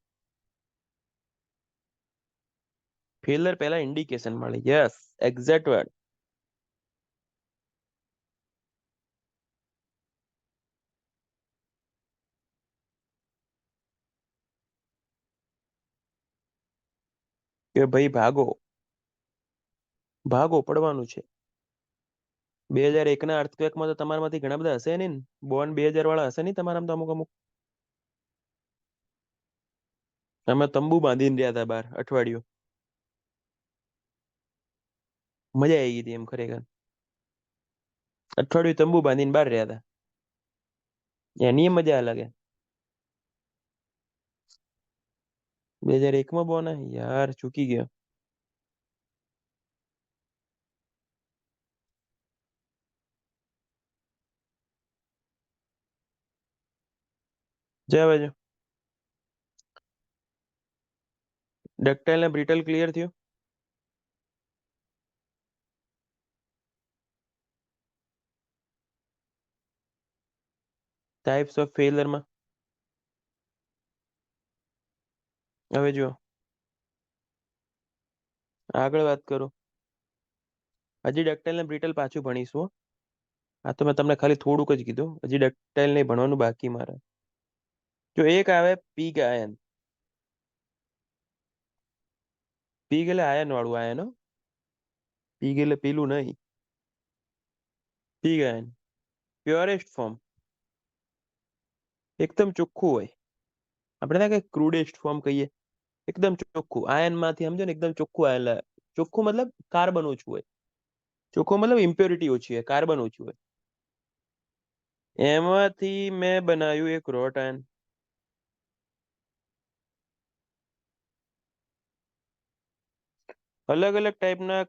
ફેલર પહેલા ઇન્ડિકેશન મળે. Yes, exact word. કે ભાઈ ભાગો, ભાગો, પડવાનું છે. 2001 ના અર્થક્વેકમાં તો તમારામાંથી ઘણા બધા હશે નહીં ને, બોર્ન 2000 વાળા હશે નહીં તમારામાં તો અમુક અમુક. અમે તંબુ બાંધીને રહ્યા હતા બાર અઠવાડિયું, મજા આવી ગઈ હતી એમ ખરેખર. અઠવાડિયું તંબુ બાંધીને બહાર રહ્યા હતા, એની મજા અલગ હે. 2001 માં બોર્ન યાર, ચૂકી ગયો. જય બાજુ. ડક્ટાઇલ ને બ્રિટલ ક્લિયર થયું. ટાઈપ્સ ઓફ ફેલરમાં હવે જો આગળ વાત કરું. હજી ડક્ટાઇલ ને બ્રિટલ પાછું ભણીશું હો. આ તો મેં તમને ખાલી થોડુંક જ કીધું, હજી ડક્ટાઇલ ને ભણવાનું બાકી મારે. જો એક આવે પીગ આયન. પીગ એટલે આયન વાળું આયન હો. પીગ એટલે પેલું નહીં. Pig ion purest form. એકદમ ચોખ્ખું હોય. આપણે ના કે ક્રૂડેસ્ટ ફોર્મ કહીએ, એકદમ ચોખ્ખું આયન માંથી સમજો ને, એકદમ ચોખ્ખું આયન. ચોખ્ખું મતલબ કાર્બન ઓછું હોય. ચોખ્ખું મતલબ ઇમ્પ્યોરિટી ઓછી હોય, કાર્બન ઓછું હોય. એમાંથી મેં બનાવ્યું એક રોટ આયન. અલગ અલગ ટાઈપના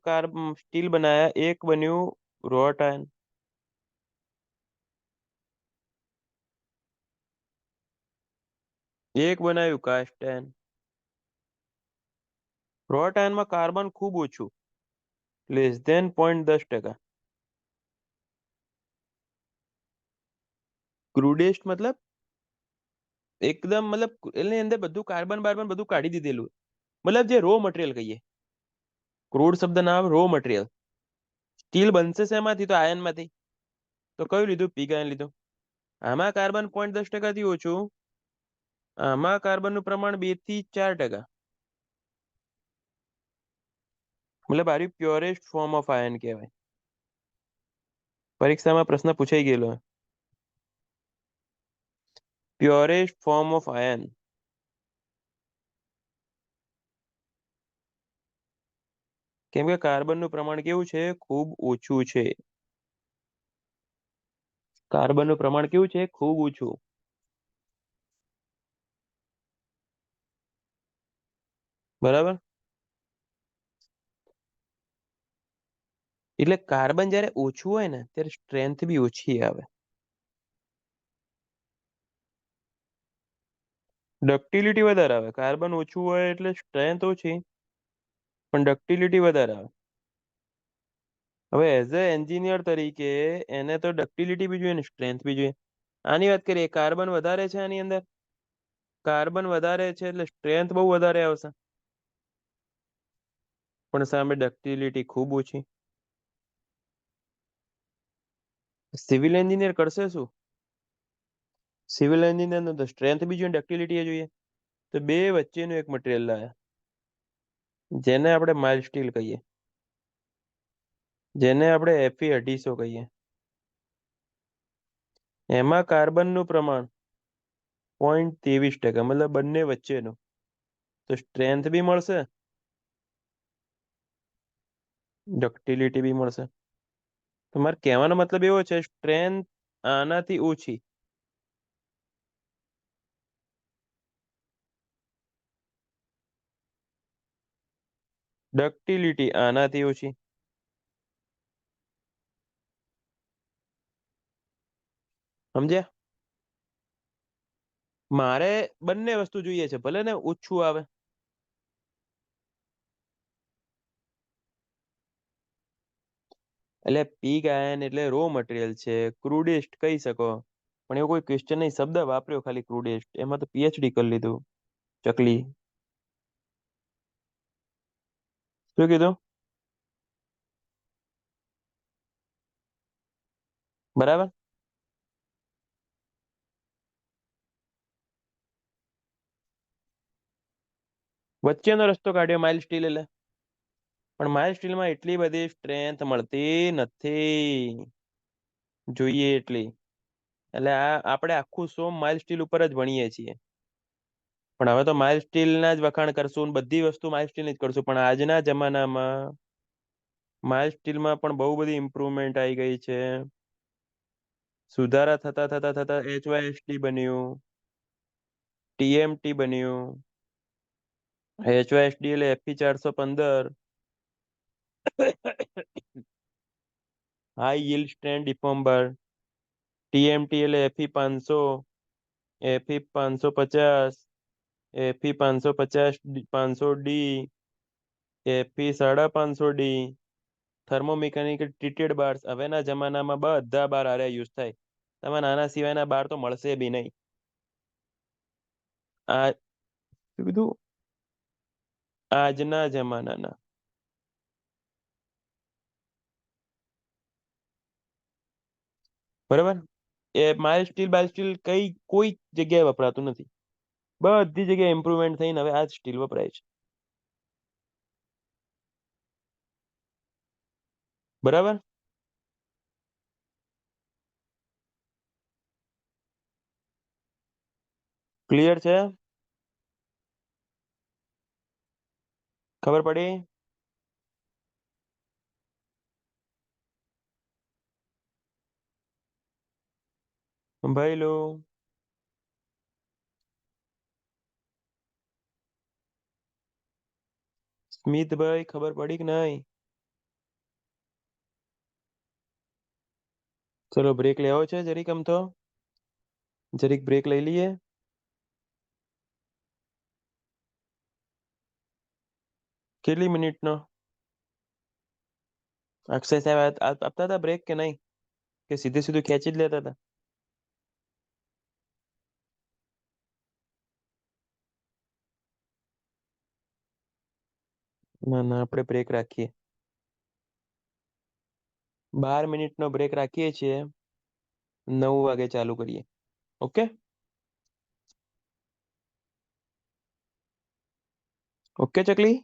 સ્ટીલ બનાયા, એક બન્યું રોટ આયન. એક બનાવ્યું કાસ્ટ આયન. રોટ આયનમાં કાર્બન ખૂબ ઓછું, -0.10%. ક્રૂડેસ્ટ મતલબ એકદમ મતલબ એની અંદર બધું કાર્બન બાર્બન બધું કાઢી દીધેલું. મતલબ જે રો મટીરિયલ કહીએ. ક્રૂડ શબ્દ ના આવે, રો મટીરિયલ. સ્ટીલ બનશે શેમાંથી? તો આયનમાંથી. તો કયું લીધું? પીગ આયન લીધું. આમાં કાર્બન 0.10%થી ઓછું. આમાં કાર્બનનું પ્રમાણ 2 થી 4%. મતલબ આર્યુ પ્યોરેસ્ટ ફોર્મ ઓફ આયન કહેવાય. પરીક્ષામાં પ્રશ્ન પૂછાઈ ગયેલો. Purest form of iron. કેમ કે કાર્બનનું પ્રમાણ કેવું છે? ખૂબ ઓછું છે. કાર્બનનું પ્રમાણ કેવું છે? ખૂબ ઓછું. બરાબર. એટલે કાર્બન જ્યારે ઓછું હોય ને, ત્યારે સ્ટ્રેન્થ બી ઓછી આવે. ડક્ટિલિટી વધારે આવે. કાર્બન ઓછું હોય એટલે સ્ટ્રેન્થ ઓછી, પણ ડક્ટિલિટી વધારે આવે. હવે એઝ અ એન્જિનિયર તરીકે એને તો ડક્ટિલિટી બી જોઈએ ને સ્ટ્રેન્થ બી જોઈએ. આની વાત કરીએ, કાર્બન વધારે છે આની અંદર. કાર્બન વધારે છે એટલે સ્ટ્રેન્થ બહુ વધારે આવશે, પણ સામે ડક્ટિલિટી ખૂબ ઓછી. સિવિલ એન્જિનિયર કરશે શું? સિવિલ એન્જિનિયર તો સ્ટ્રેન્થ બી જોઈએ, ડક્ટિલિટી જોઈએ. તો બે વચ્ચેનું એક મટીરિયલ લાયા, જેને આપણે માઇલ્ડ સ્ટીલ કહીએ, જેને આપણે Fe 1800 કહીએ. એમાં કાર્બનનું પ્રમાણ 0.23%, મતલબ બંને વચ્ચેનું. તો સ્ટ્રેન્થ બી મળશે, ડક્ટિલિટી બી મળશે. તમારે કહેવાનો મતલબ એવો છે, સ્ટ્રેન્થ આનાથી ઓછી, ડક્ટિલિટી આનાથી ઓછી. સમજ્યા? મારે બંને વસ્તુ જોઈએ છે, ભલે ને ઓછું આવે. એટલે પીગ આયન એટલે રો મટીરિયલ છે, ક્રૂડેસ્ટ કહી શકો. પણ એવો કોઈ ક્વેશ્ચન નહીં, શબ્દ વાપર્યો ખાલી ક્રૂડેસ્ટ, એમાં તો પીએચડી કરી લીધું. ચકલી. શું કીધું? બરાબર. વચ્ચેનો રસ્તો કાઢ્યો માઇલ્ડ સ્ટીલ એટલે. પણ માઇલ્ડ સ્ટીલમાં એટલી બધી સ્ટ્રેન્થ મળતી નથી જોઈએ એટલી. એટલે આ આપણે આખું સોમ માઇલ્ડ સ્ટીલ ઉપર જ ભણીએ છીએ. પણ હવે તો માઇલ્ડ સ્ટીલના જ વખાણ કરશું, બધી વસ્તુ માઇલ્ડ સ્ટીલની જ કરશું. પણ આજના જમાનામાં માઇલ્ડ સ્ટીલમાં પણ બહુ બધી ઇમ્પ્રુવમેન્ટ આવી ગઈ છે. સુધારા થતા થતા થતા HYSD બન્યું, TMT બન્યું. HYSD એટલે Fe 415, high yield strength deformer. TMT એટલે Fe 500, Fe 550, Fe 550, 500D, Fe 550D. Thermomechanical treated bars હવેના જમાનામાં બધા બાર આરે યુઝ થાય. તમે નાના સિવાયના બાર તો મળશે બી નહીં. આ શું કીધું? આજના જમાનાના. બરાબર. એ માઇલ્ડ સ્ટીલ બાઇલ સ્ટીલ કઈ કોઈ જગ્યાએ વપરાતું નથી. બધી જગ્યાએ ઇમ્પ્રુવમેન્ટ થઈને હવે આ જ સ્ટીલ વપરાય છે. બરાબર. ક્લિયર છે? ખબર પડી? ભાઈ લો, સ્મિતભાઈ ખબર પડી કે નહીં? ચલો બ્રેક લેવો છે જરીક, આમ તો જરીક બ્રેક લઈ લઈએ. કેટલી મિનિટનો? અક્ષય સાહેબ આપતા હતા બ્રેક કે નહીં, કે સીધે સીધું ખેંચી જ લેતા હતા? ના ના, આપણે બ્રેક રાખીએ. 12 મિનિટનો બ્રેક રાખીએ છીએ. 9 વાગે ચાલુ કરીએ. ઓકે. ઓકે ચકલી.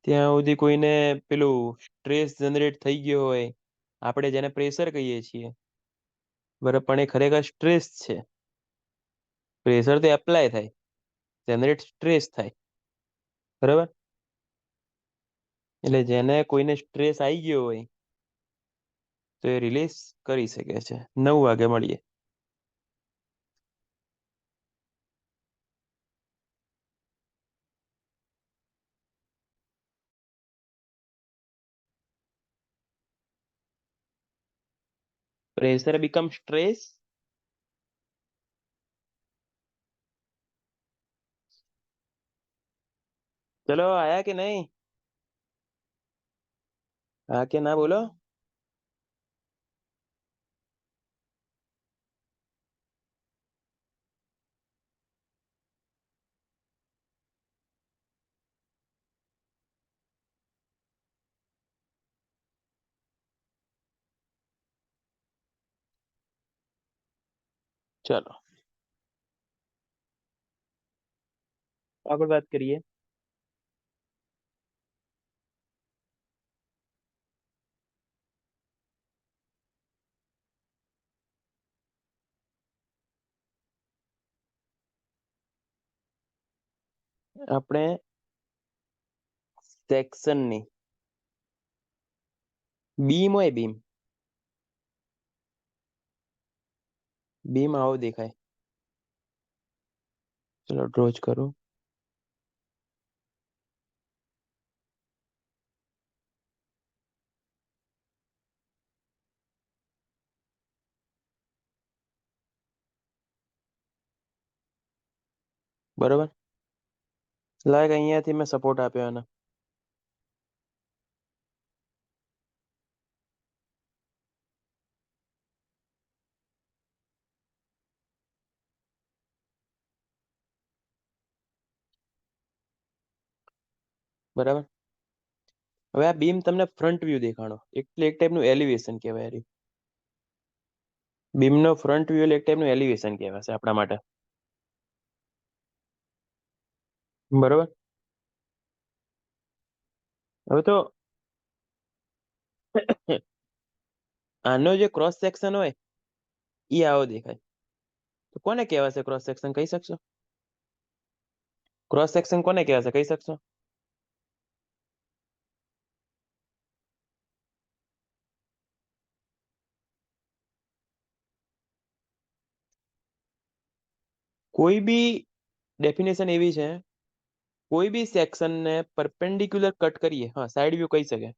ત્યાં સુધી કોઈને પેલું સ્ટ્રેસ જનરેટ થઈ ગયો હોય, આપણે જેને પ્રેશર કહીએ છીએ, બરાબર, પણ એ ખરેખર સ્ટ્રેસ છે. પ્રેશર તો એપ્લાય થાય, જનરેટ સ્ટ્રેસ થાય, બરાબર. એટલે જેને કોઈને સ્ટ્રેસ આવી ગયો હોય તો એ રિલીઝ કરી શકે છે. 9 વાગે મળીએ. Pressure become stress. चलो आया कि नहीं? हाँ कि ना बोलो. चलो આગળ વાત કરીએ. આપણે સેક્શનની બીમ હોય, બીમ બીમ આવો દેખાય. ચલો ડ્રો જ કરું. બરોબર. લાઈક અહીંયાથી મેં સપોર્ટ આપ્યો એને. બરાબર. હવે આ બીમ તમને ફ્રન્ટ વ્યૂ દેખાણો, એટલે એક ટાઈપનું એલિવેશન કહેવાય. બીમનો ફ્રન્ટ વ્યૂ એક ટાઈપનું એલિવેશન કહેવાશે આપણા માટે. બરોબર. હવે તો આનો જે ક્રોસ સેક્શન હોય એ આવો દેખાય. તો કોને કહેવાશે ક્રોસ સેક્શન, કહી શકશો? ક્રોસ સેક્શન કોને કહેવાશે, કહી શકશો? કોઈ બી ડેફિનેશન એવી છે, કોઈ બી સેક્શનને પરપેન્ડિક્યુલર કટ કરીએ, હા સાઈડ વ્યૂ કહી શકે.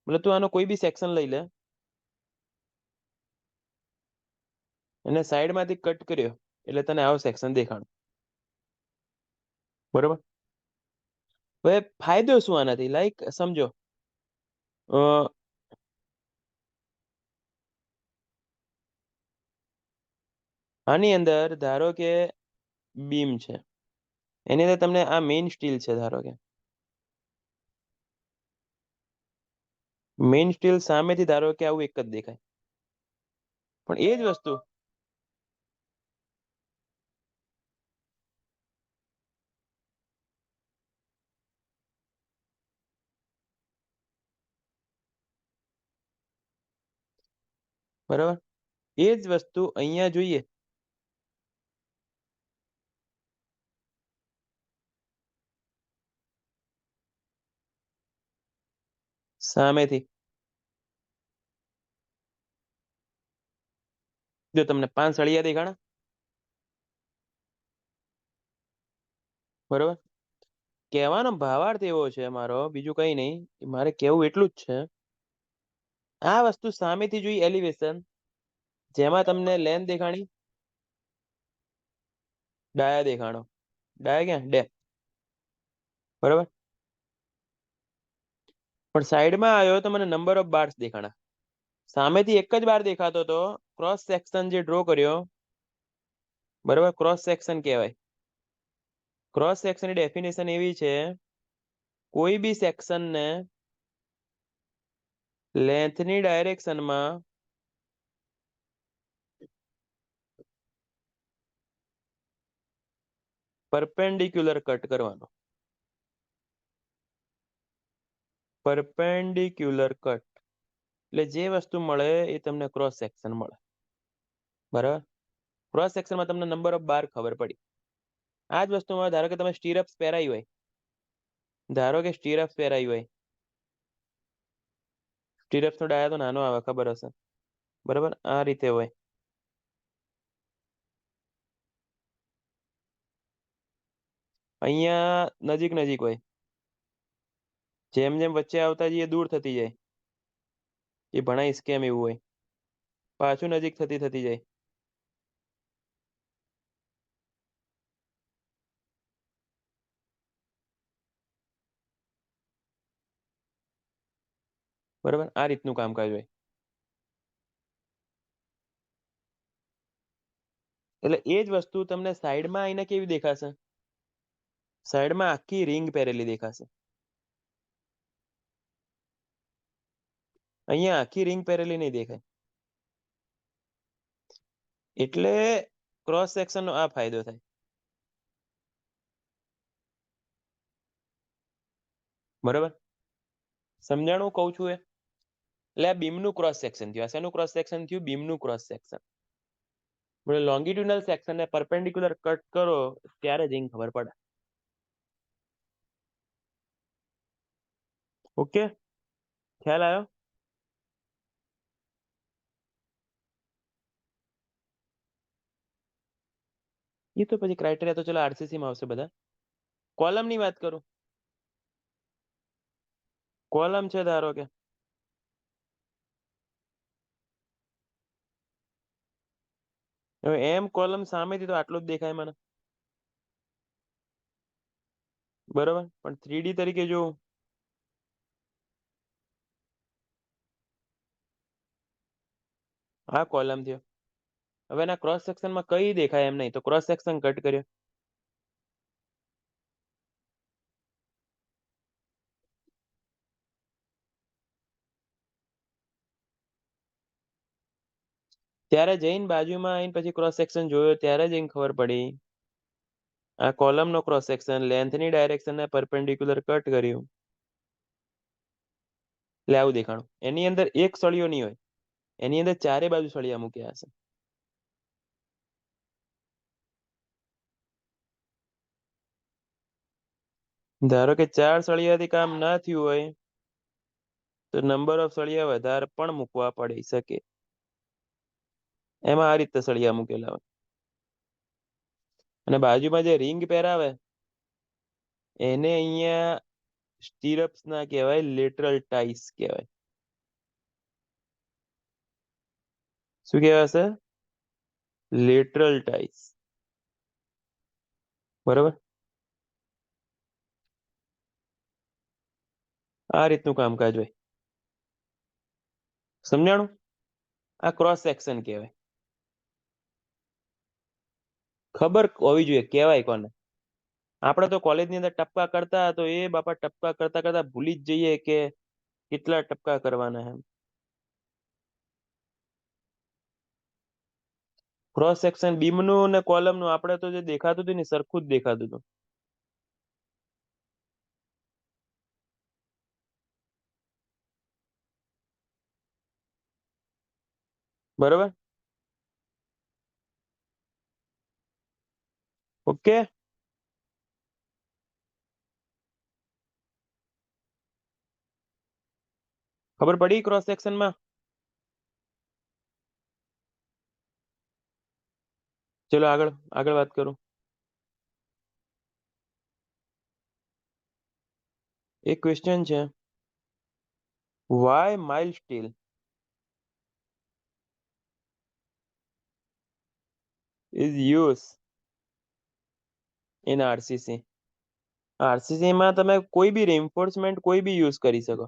મતલબ તું આનો કોઈ બી સેક્શન લઈ લે અને સાઈડમાંથી કટ કર્યો એટલે તને આવો સેક્શન દેખાણો. બરોબર. હવે ફાયદો શું આનાથી, લાઈક સમજો, આની અંદર ધારો કે બીમ છે, એની અંદર તમને આ મેઇન સ્ટીલ છે, ધારો કે મેઇન સ્ટીલ સામેથી ધારો કે આવું એક જ દેખાય, પણ એ જ વસ્તુ બરાબર, એ જ વસ્તુ અહીંયા જોઈએ સામેથી. જો તમને 5 સળિયા દેખાણા, બરોબર. કહેવાનો ભાવાર્થ એવો છે મારો, બીજું કઈ નહીં, મારે કેવું એટલું જ છે. આ વસ્તુ સામેથી જોઈ એલિવેશન, જેમાં તમને લેન્થ દેખાણી, ડાયા દેખાણો, ડાયા ક્યાં ડે, બરોબર. પણ સાઈડમાં આવ્યો તો મને નંબર ઓફ બાર્સ દેખાણા. સામેથી એક જ બાર દેખાતો હતો, ક્રોસ સેક્શન જે ડ્રો કર્યો, બરોબર, ક્રોસ સેક્શન કહેવાય. ક્રોસ સેક્શનની ડેફિનેશન એવી છે, કોઈ બી સેક્શનને લેન્થની ડાયરેક્શનમાં પરપેન્ડિક્યુલર કટ કરવાનો. પરપેન્ડિક્યુલર કટ એટલે જે વસ્તુ મળે એ તમને ક્રોસ સેક્શન મળે, બરાબર. ક્રોસ સેક્શનમાં તમને નંબર ઓફ બાર ખબર પડી. આ જ વસ્તુમાં ધારો કે તમે સ્ટીરપ્સ પહેરાઈ હોય, ધારો કે સ્ટીરપ્સ પહેરાઈ હોય, સ્ટીરપ્સ નો ડાયા તો નાનો આવે, ખબર હશે, બરાબર. આ રીતે હોય. અહીંયા નજીક નજીક હોય, જેમ જેમ વચ્ચે આવતા જઈએ દૂર થતી જાય, એ ભણાઈ સ્કેમ એવું હોય. પાછું નજીક થતી થતી જાય. બરાબર, આ રીતનું કામકાજ હોય. એટલે એ જ વસ્તુ તમને સાઈડમાં આવીને કેવી દેખાશે, સાઈડમાં આખી રિંગ પહેરેલી દેખાશે. અહીંયા આખી રિંગ પહેરેલી નહીં દેખાય. એટલે ક્રોસ સેક્શન નો આ ફાયદો થાય, બરાબર. સમજાણું કહું છું એ? એટલે આ બીમનું ક્રોસ સેક્શન થયું. આ શેનું ક્રોસ સેક્શન થયું? બીમનું ક્રોસ સેક્શન. લોંગિટ્યુડનલ સેક્શન ને પરપેન્ડિક્યુલર કટ કરો ત્યારે જ એને ખબર પડે. ઓકે, ખ્યાલ આવ્યો? એ તો પછી ક્રાઇટેરિયા તો ચલો આરસીસી માં આવશે બધા. કોલમ ની વાત કરું. કોલમ છે ધારો કે, હવે એમ કોલમ સામેથી તો આટલું જ દેખાય મને, બરોબર. પણ 3D તરીકે જો આ કોલમ થયો. હવે એના ક્રોસ સેક્શનમાં કઈ દેખાય એમ નહીં, તો ક્રોસ સેક્શન કટ કર્યો, ત્યારે જઈને બાજુમાં આવીને પછી ક્રોસ સેક્શન જોયો ત્યારે જ એને ખબર પડી આ કોલમ નો ક્રોસ સેક્શન લેન્થની ડાયરેક્શન ને પરપેન્ડિક્યુલર કટ કર્યું, એટલે આવું દેખાણું. એની અંદર એક સળિયો નહીં હોય, એની અંદર ચારે બાજુ સળિયા મૂક્યા હશે. ધારો કે 4 સળિયાથી કામ ના થયું હોય તો નંબર ઓફ સળિયા વધારે પણ મૂકવા પડી શકે. એમાં આ રીતે સળિયા મૂકેલા હોય. અને બાજુમાં જે રિંગ પહેરાવે એને અહીંયા સ્ટીરપ્સ ના કહેવાય, લેટરલ ટાઈસ કહેવાય. શું કહેવાશે? લેટરલ ટાઈસ, બરોબર. આ રીતનું કામકાજ હોય. સમજાણું? આ ક્રોસ સેક્શન કહેવાય. ખબર હોવી જોઈએ કહેવાય કોને. આપણે તો કોલેજની અંદર ટપકા કરતા, તો એ બાપા ટપકા કરતા કરતા ભૂલી જ જઈએ કે કેટલા ટપકા કરવાના એમ. ક્રોસ સેક્શન બીમનું અને કોલમનું આપણે તો જે દેખાતું હતું ને સરખું જ દેખાતું હતું, બરોબર. ઓકે. ખબર પડી ક્રોસ સેક્શનમાં? ચલો આગળ આગળ વાત કરો. એક ક્વેશ્ચન છે, why mild steel is use in RCC? RCC માં તમે કોઈ બી રેન્ફોર્સમેન્ટ કોઈ બી યુઝ કરી શકો.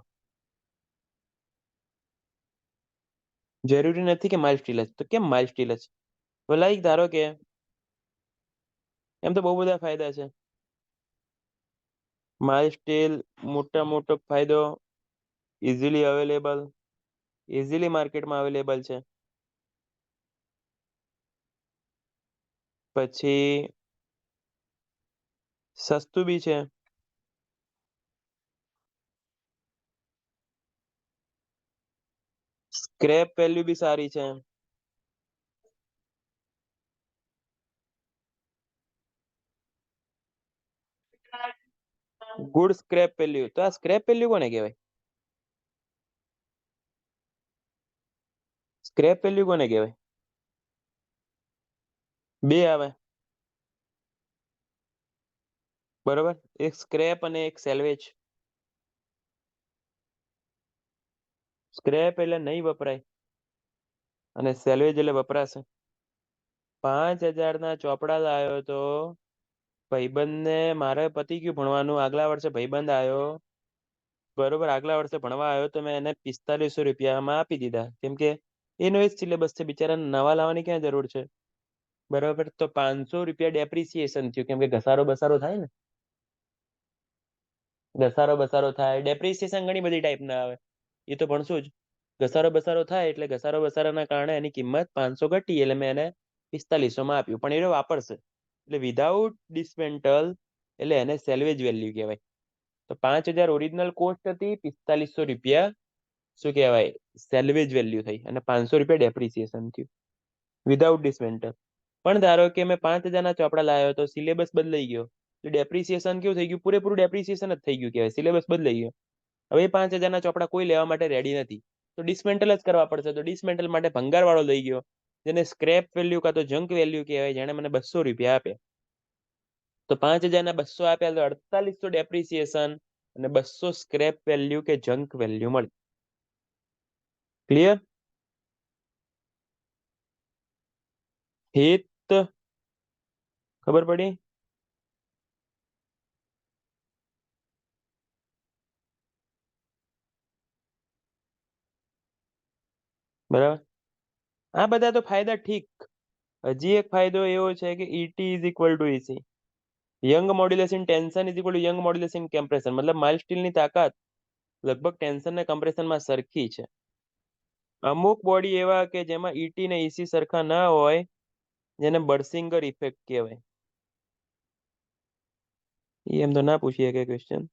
જરૂરી નથી કે માઇલ્ડ સ્ટીલ જ. તો કેમ માઇલ્ડ સ્ટીલ જ? તો લાઈક ધારો કે એમ તો બહુ બધા ફાયદા છે. માઇલ્ડ સ્ટીલ મોટો ફાયદો, ઇઝીલી અવેલેબલ, ઇઝીલી માર્કેટમાં અવેલેબલ છે. પછી સસ્તું બી છે. સ્ક્રેપ વેલ્યુ બી સારી છે. Good scrap value. તો આ સ્ક્રેપ વેલ્યુ કોને કહેવાય? સ્ક્રેપ વેલ્યુ કોને કહેવાય? બે આવે બરોબર, એક સ્ક્રેપ અને એક સેલ્વેજ. સ્ક્રેપ એટલે નહીં વપરાય અને સેલ્વેજ એટલે વપરાશે. 5,000 ના ચોપડા લાવ્યો તો ભાઈબંધને, મારે પતી ગયું ભણવાનું, આગલા વર્ષે ભાઈબંધ આવ્યો બરોબર, આગલા વર્ષે ભણવા આવ્યો તો મેં એને 4500 રૂપિયામાં આપી દીધા, કેમ કે એનો જ સિલેબસ છે, બિચારાને નવા લાવવાની ક્યાં જરૂર છે. બરોબર, તો 500 રૂપિયા ડેપ્રિસિએશન થયું, કેમ કે ઘસારો બસારો થાય ને. ઘસારો બસારો થાય, ડેપ્રિસિએશન ઘણી બધી ટાઈપના આવે, એ તો ભણશું જ. ઘસારો બસારો થાય એટલે ઘસારો બસારાના કારણે એની કિંમત 500 ઘટી, એટલે મેં એને 4500 માં આપ્યું, પણ એ વાપરશે. એટલે વિધાઉટ ડિસમેન્ટલ એટલે એને સેલ્વેજ વેલ્યુ કહેવાય. તો 5,000 ઓરિજિનલ કોસ્ટ હતી, 4500 રૂપિયા શું કહેવાય સેલ્વેજ વેલ્યુ થઈ, અને 500 રૂપિયા ડેપ્રિસિએશન થયું વિધાઉટ ડિસમેન્ટલ. પણ ધારો કે મેં 5,000 ના ચોપડા લાવ્યો તો સિલેબસ બદલાઈ ગયો, તો ડેપ્રિસિએશન કેવું થઈ ગયું? પૂરેપૂરું ડેપ્રિસિએશન જ થઈ ગયું કહેવાય, સિલેબસ બદલાઈ ગયો. હવે 5,000 ના ચોપડા કોઈ લેવા માટે રેડી નથી, તો ડિસમેન્ટલ જ કરવા પડશે. તો ડિસમેન્ટલ માટે ભંગાર વાળો લઈ ગયો, જેને સ્ક્રેપ વેલ્યુ કાં તો જંક વેલ્યુ કહેવાય, જેને મને 200 રૂપિયા આપ્યા. તો 5,000 ના 200 આપ્યા તો 4800 ડેપ્રિસિએશન અને 200 સ્ક્રેપ વેલ્યુ કે જંક વેલ્યુ મળી. ક્લિયર? હિત ખબર પડી? બરાબર, આ બધા તો ફાયદા ઠીક. હજી એક ફાયદો એવો છે કે ET is equal to EC, young modulus in tension is equal to Young modulus in compression. મતલબ માઇલ્ડ સ્ટીલની તાકાત લગભગ ટેન્શન ને કમ્પ્રેશનમાં સરખી છે. અમુક બોડી એવા કે જેમાં ઈટી ને ઈસી સરખા ના હોય, જેને બર્સિંગર ઇફેક્ટ કહેવાય. એમ તો ના પૂછીએ કે ક્વેશ્ચન.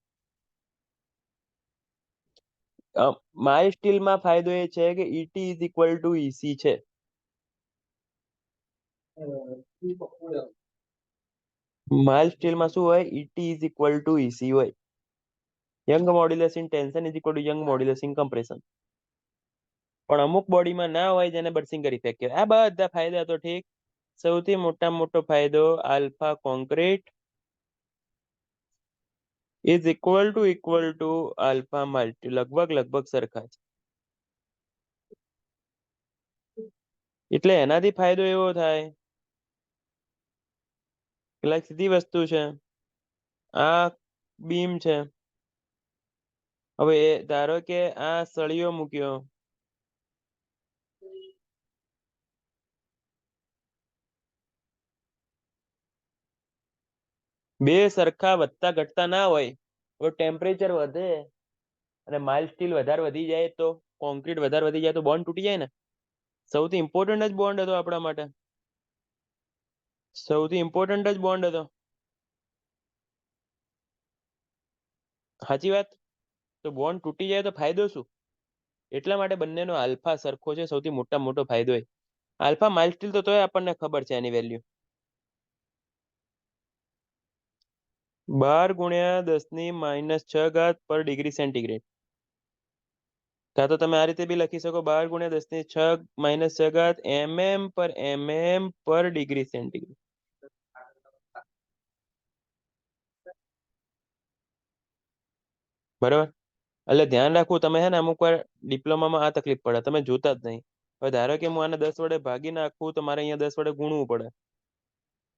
માઇલ્ડ સ્ટીલમાં ફાયદો એ છે કે ET is equal to EC છે. માઇલ્ડ સ્ટીલમાં શું હોય? ET is equal to EC હોય. Young modulus in tension is equal to Young modulus in compression. પણ અમુક બોડીમાં ના હોય, જેને બર્સિંગર ઇફેક્ટ કહેવાય. આ બધા ફાયદા તો ઠીક. સૌથી મોટો ફાયદો alpha concrete is equal to alpha માલ્ટી, લગભગ સરખા છે. એટલે એનાથી ફાયદો એવો થાય કે લાઈક સીધી વસ્તુ છે, આ બીમ છે. હવે ધારો કે આ સળિયો મૂક્યો, બે સરખા વધતા ઘટતા ના હોય, તો ટેમ્પરેચર વધે અને માઇલ્ડ સ્ટીલ વધારે વધી જાય તો, કોન્ક્રીટ વધારે વધી જાય તો બોન્ડ તૂટી જાય ને. સૌથી ઇમ્પોર્ટન્ટ જ બોન્ડ હતો આપણા માટે. સૌથી ઇમ્પોર્ટન્ટ જ બોન્ડ હતો. સાચી વાત. તો બોન્ડ તૂટી જાય તો ફાયદો શું? એટલા માટે બંનેનો આલ્ફા સરખો છે, સૌથી મોટો ફાયદો એ. આલ્ફા માઇલ્ડ સ્ટીલ તો તોય આપણને ખબર છે એની વેલ્યુ. 12 × 10⁻⁶ પર ડિગ્રી સેન્ટીગ્રેડ. કાં તો તમે આ રીતે બી લખી શકો 12 × 10⁻⁶ mm/mm/ડિગ્રી સેન્ટીગ્રેડ. બરાબર. એટલે ધ્યાન રાખવું, તમે હે ને અમુક વાર ડિપ્લોમામાં આ તકલીફ પડે, તમે જોતા જ નહીં. હવે ધારો કે હું આને 10 વડે ભાગી નાખું તો મારે અહીંયા 10 વડે ગુણવું પડે.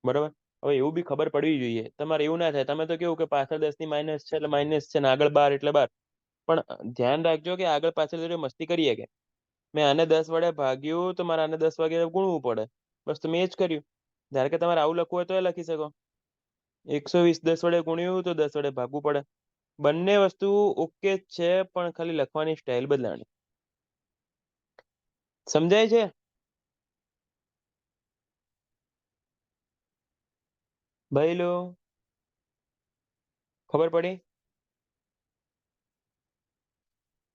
બરાબર. હવે એવું બી ખબર પડવી જોઈએ. તમારે એવું ના થાય, તમે તો કેવું કે પાછળ 10 ની માઇનસ છે એટલે માઇનસ છે ને આગળ 12 એટલે 12. પણ ધ્યાન રાખજો કે આગળ પાછળ જો મસ્તી કરીએ કે મેં આને 10 વડે ભાગ્યું તો મારે આને 10 વાગે ગુણવું પડે. બસ તમે એ જ કર્યું. ધારો કે તમારે આવું લખવું હોય તો એ લખી શકો. 120 10 વડે ગુણ્યું તો 10 વડે ભાગવું પડે. બંને વસ્તુ ઓકે જ છે, પણ ખાલી લખવાની સ્ટાઇલ બદલાણી. સમજાય છે? ભાઈ લો, ખબર પડી?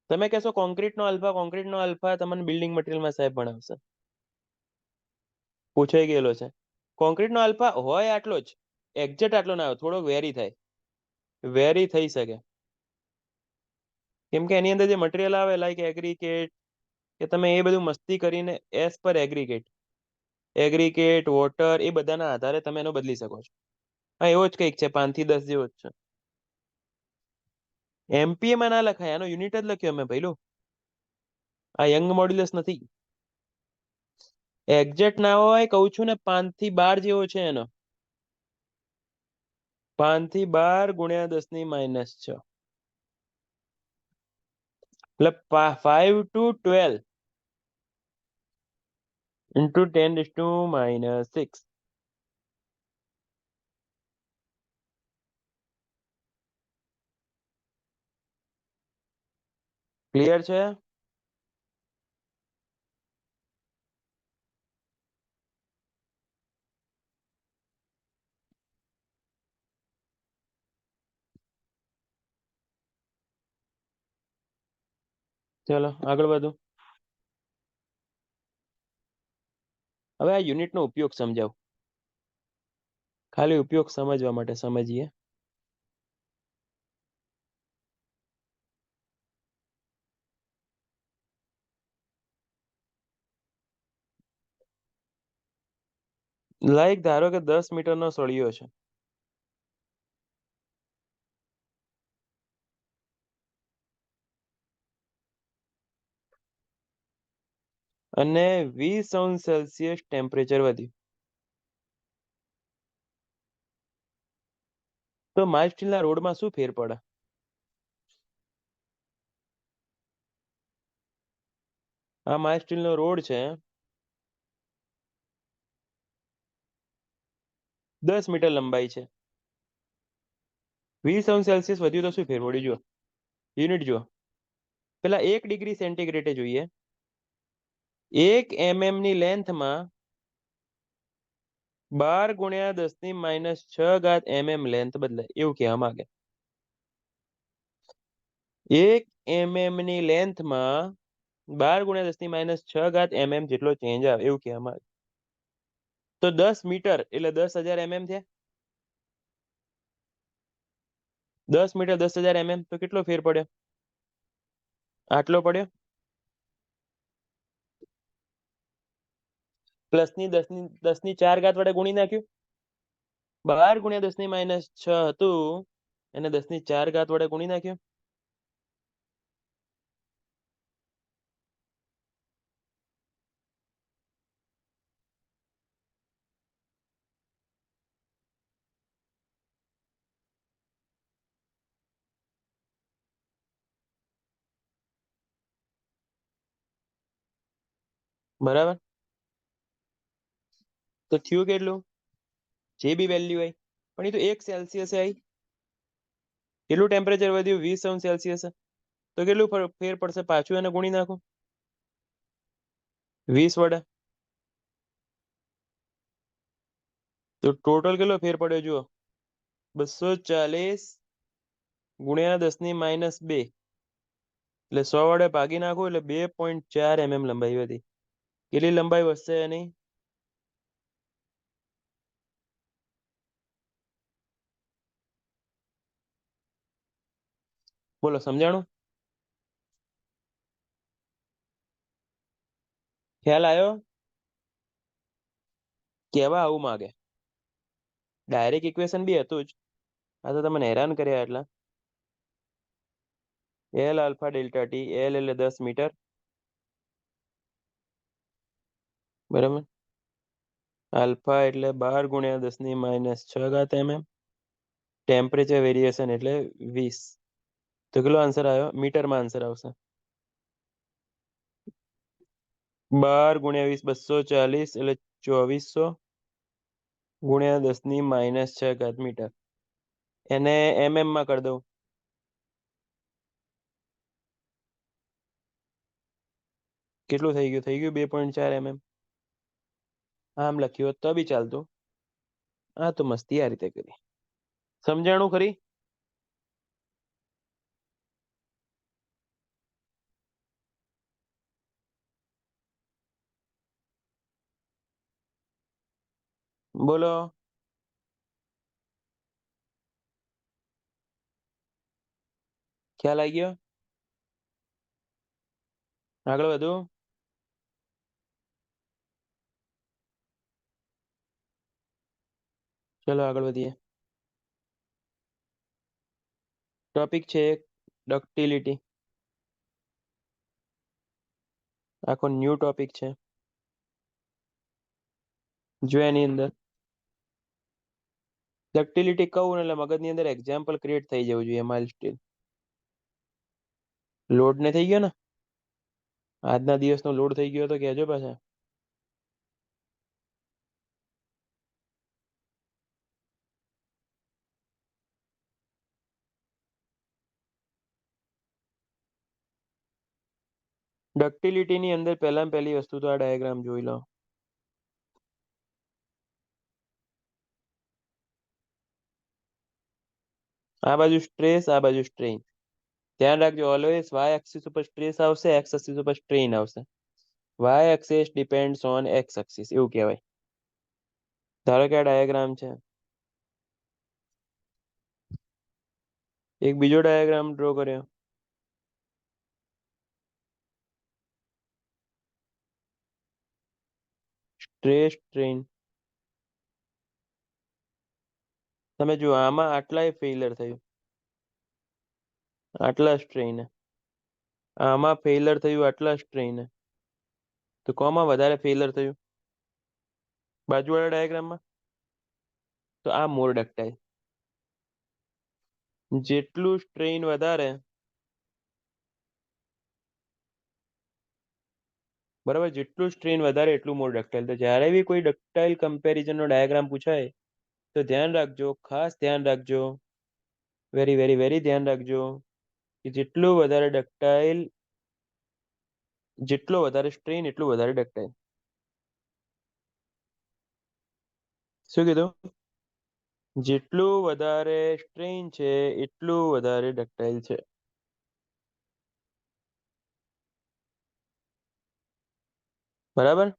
તમે કહેશો કોન્ક્રીટ નો અલ્ફા તમને બિલ્ડિંગ મટીરિયલમાં સાહેબ ભણાવશે. પૂછાઈ ગયેલો છે. કોન્ક્રીટ નો અલ્ફા હોય આટલો જ, એક્ઝેક્ટ આટલો ના હોય, થોડોક વેરી થાય. વેરી થઈ શકે. કેમ કે એની અંદર જે મટીરિયલ આવે લાઈક એગ્રીકેટ કે તમે એ બધું મસ્તી કરીને એસ પર એગ્રીકેટ વોટર એ બધાના આધારે તમે એનો બદલી શકો છો. હા, એવો જ કંઈક છે, 5 થી 10 જેવો જ છે. એમપીએ માં ના લખાય, આનો યુનિટ જ લખ્યો અમે ભાઈલો. આ યંગ મોડ્યુલસ નથી. એક્ઝેક્ટ ના હોય કહું છું ને, 5 થી 12 જેવો છે એનો. 5 થી 12 ગુણ્યા 10⁻⁶. એટલે 5 to 12 into 10⁻⁶. ક્લિયર છે? ચલો આગળ વધો. હવે આ યુનિટ નો ઉપયોગ સમજાવ. ખાલી ઉપયોગ સમજવા માટે સમજીએ. લાઈક ધારો કે 10 મીટરનો સળિયો છે. અને 20 અંશ સેલ્સિયસ ટેમ્પરેચર વધ્યું. તો માઇલ્ડ સ્ટીલના રોડમાં શું ફેર પડે? આ માઇલ્ડ સ્ટીલનો રોડ છે, 10 મીટર લંબાઈ છે. 20 અંશ સેલ્સિયસ વધ્યું તો શું ફેર પડ્યું? જુઓ, યુનિટ જુઓ. પેલા 1 ડિગ્રી સેન્ટીગ્રેડે જોઈએ. 1 mm ની લેન્થમાં 12 × 10⁻⁶ લેન્થ બદલાય એવું કહેવા માંગે. 1 mm ની લેન્થમાં 12 × 10⁻⁶ જેટલો ચેન્જ આવે એવું કહેવા માંગે. તો 10 મીટર એટલે 10,000 mm થયા. 10 મીટર 10,000 mm તો કેટલો ફેર પડ્યો? આટલો પડ્યો. પ્લસની 10 ની 4 ઘાત વડે ગુણી નાખ્યું. 12 × 10⁻⁶ હતું એને 10 ની 4 ઘાત વડે ગુણી નાખ્યું. બરાબર. તો થયું કેટલું? જે બી વેલ્યુ હોય, પણ એ તો 1 સેલ્સિયસ આવી. કેટલું ટેમ્પરેચર વધ્યું? 20 અંશ સેલ્સિયસ. તો કેટલું ફેર પડશે? પાછું એને ગુણી નાખો 20 વડે. તો ટોટલ કેટલો ફેર પડ્યો જુઓ. 240 ગુણ્યા 10⁻². એટલે 100 વડે ભાગી નાખો એટલે 2.4 mm લંબાઈ વધી. કેટલી લંબાઈ વધશે એની? બોલો, સમજાણું? ખ્યાલ આવ્યો? કેવા આવું માગે? ડાયરેક્ટ ઇક્વેશન બી હતું જ. આ તો તમને હેરાન કર્યા એટલા. L alpha delta T, L એટલે 10 મીટર, બરાબર. આલ્ફા એટલે 12 × 10⁻6 mm. ટેમ્પરેચર વેરિએશન એટલે 20. તો કેટલો આન્સર આવ્યો? મીટરમાં આન્સર આવશે. 12 × 20 240 એટલે 2400 × 10⁻6 મીટર. એને માં કરી દઉં. કેટલું થઈ ગયું? થઈ ગયું 2.4 mm. આમ લખ્યું હોત તો બી ચાલતું. આ તો મસ્તી આ રીતે કરી. સમજાણું ખરી? બોલો. ખ્યાલ આવી ગયો? આગળ વધુ. ચલો આગળ વધીએ. ટોપિક છે ડક્ટિલિટી. આખો ન્યૂ ટોપિક છે. જો એની અંદર ડક્ટિલિટી કહું ને એટલે મગજની અંદર એક્ઝામ્પલ ક્રિએટ થઈ જવું જોઈએ. માઇલ સ્ટીલ લોડ ને થઈ ગયો ને. આજના દિવસનો લોડ થઈ ગયો તો કહેજો પાછા. ડક્ટિલિટી ની અંદર પહેલામાં પહેલી વસ્તુ તો આ ડાયાગ્રામ જોઈ લો. આ બાજુ સ્ટ્રેસ, આ બાજુ સ્ટ્રેઇન. ધ્યાન રાખજો, ઓલવેઝ વાય એક્સિસ ઉપર સ્ટ્રેસ આવશે, એક્સ એક્સિસ ઉપર સ્ટ્રેઇન આવશે. Y axis depends on X axis એવું કહેવાય. ધારો કે આ ડાયાગ્રામ છે. એક બીજો ડાયાગ્રામ ડ્રો કર્યો. Stress strain. તમે જુઓ આમાં આટલાય ફેઇલર થયું, આટલા સ્ટ્રેઇન. આમાં ફેઇલર થયું આટલા સ્ટ્રેઇન. તો કોમાં વધારે ફેઇલર થયું? બાજુવાળા ડાયાગ્રામમાં. તો આ મોર ડક્ટાઇલ. જેટલું સ્ટ્રેઇન વધારે, બરાબર, જેટલું સ્ટ્રેઇન વધારે એટલું મોર ડક્ટાઇલ. તો જ્યારે બી કોઈ ડક્ટાઇલ કમ્પેરિઝનનો ડાયાગ્રામ પૂછાય તો ધ્યાન રાખજો, ખાસ ધ્યાન રાખજો, વેરી વેરી વેરી ધ્યાન રાખજો કે જેટલું વધારે ડક્ટાઇલ, જેટલો વધારે સ્ટ્રેઇન એટલું વધારે ડક્ટાઇલ. શું કીધું? જેટલું વધારે સ્ટ્રેઇન છે એટલું વધારે ડક્ટાઇલ છે. બરાબર.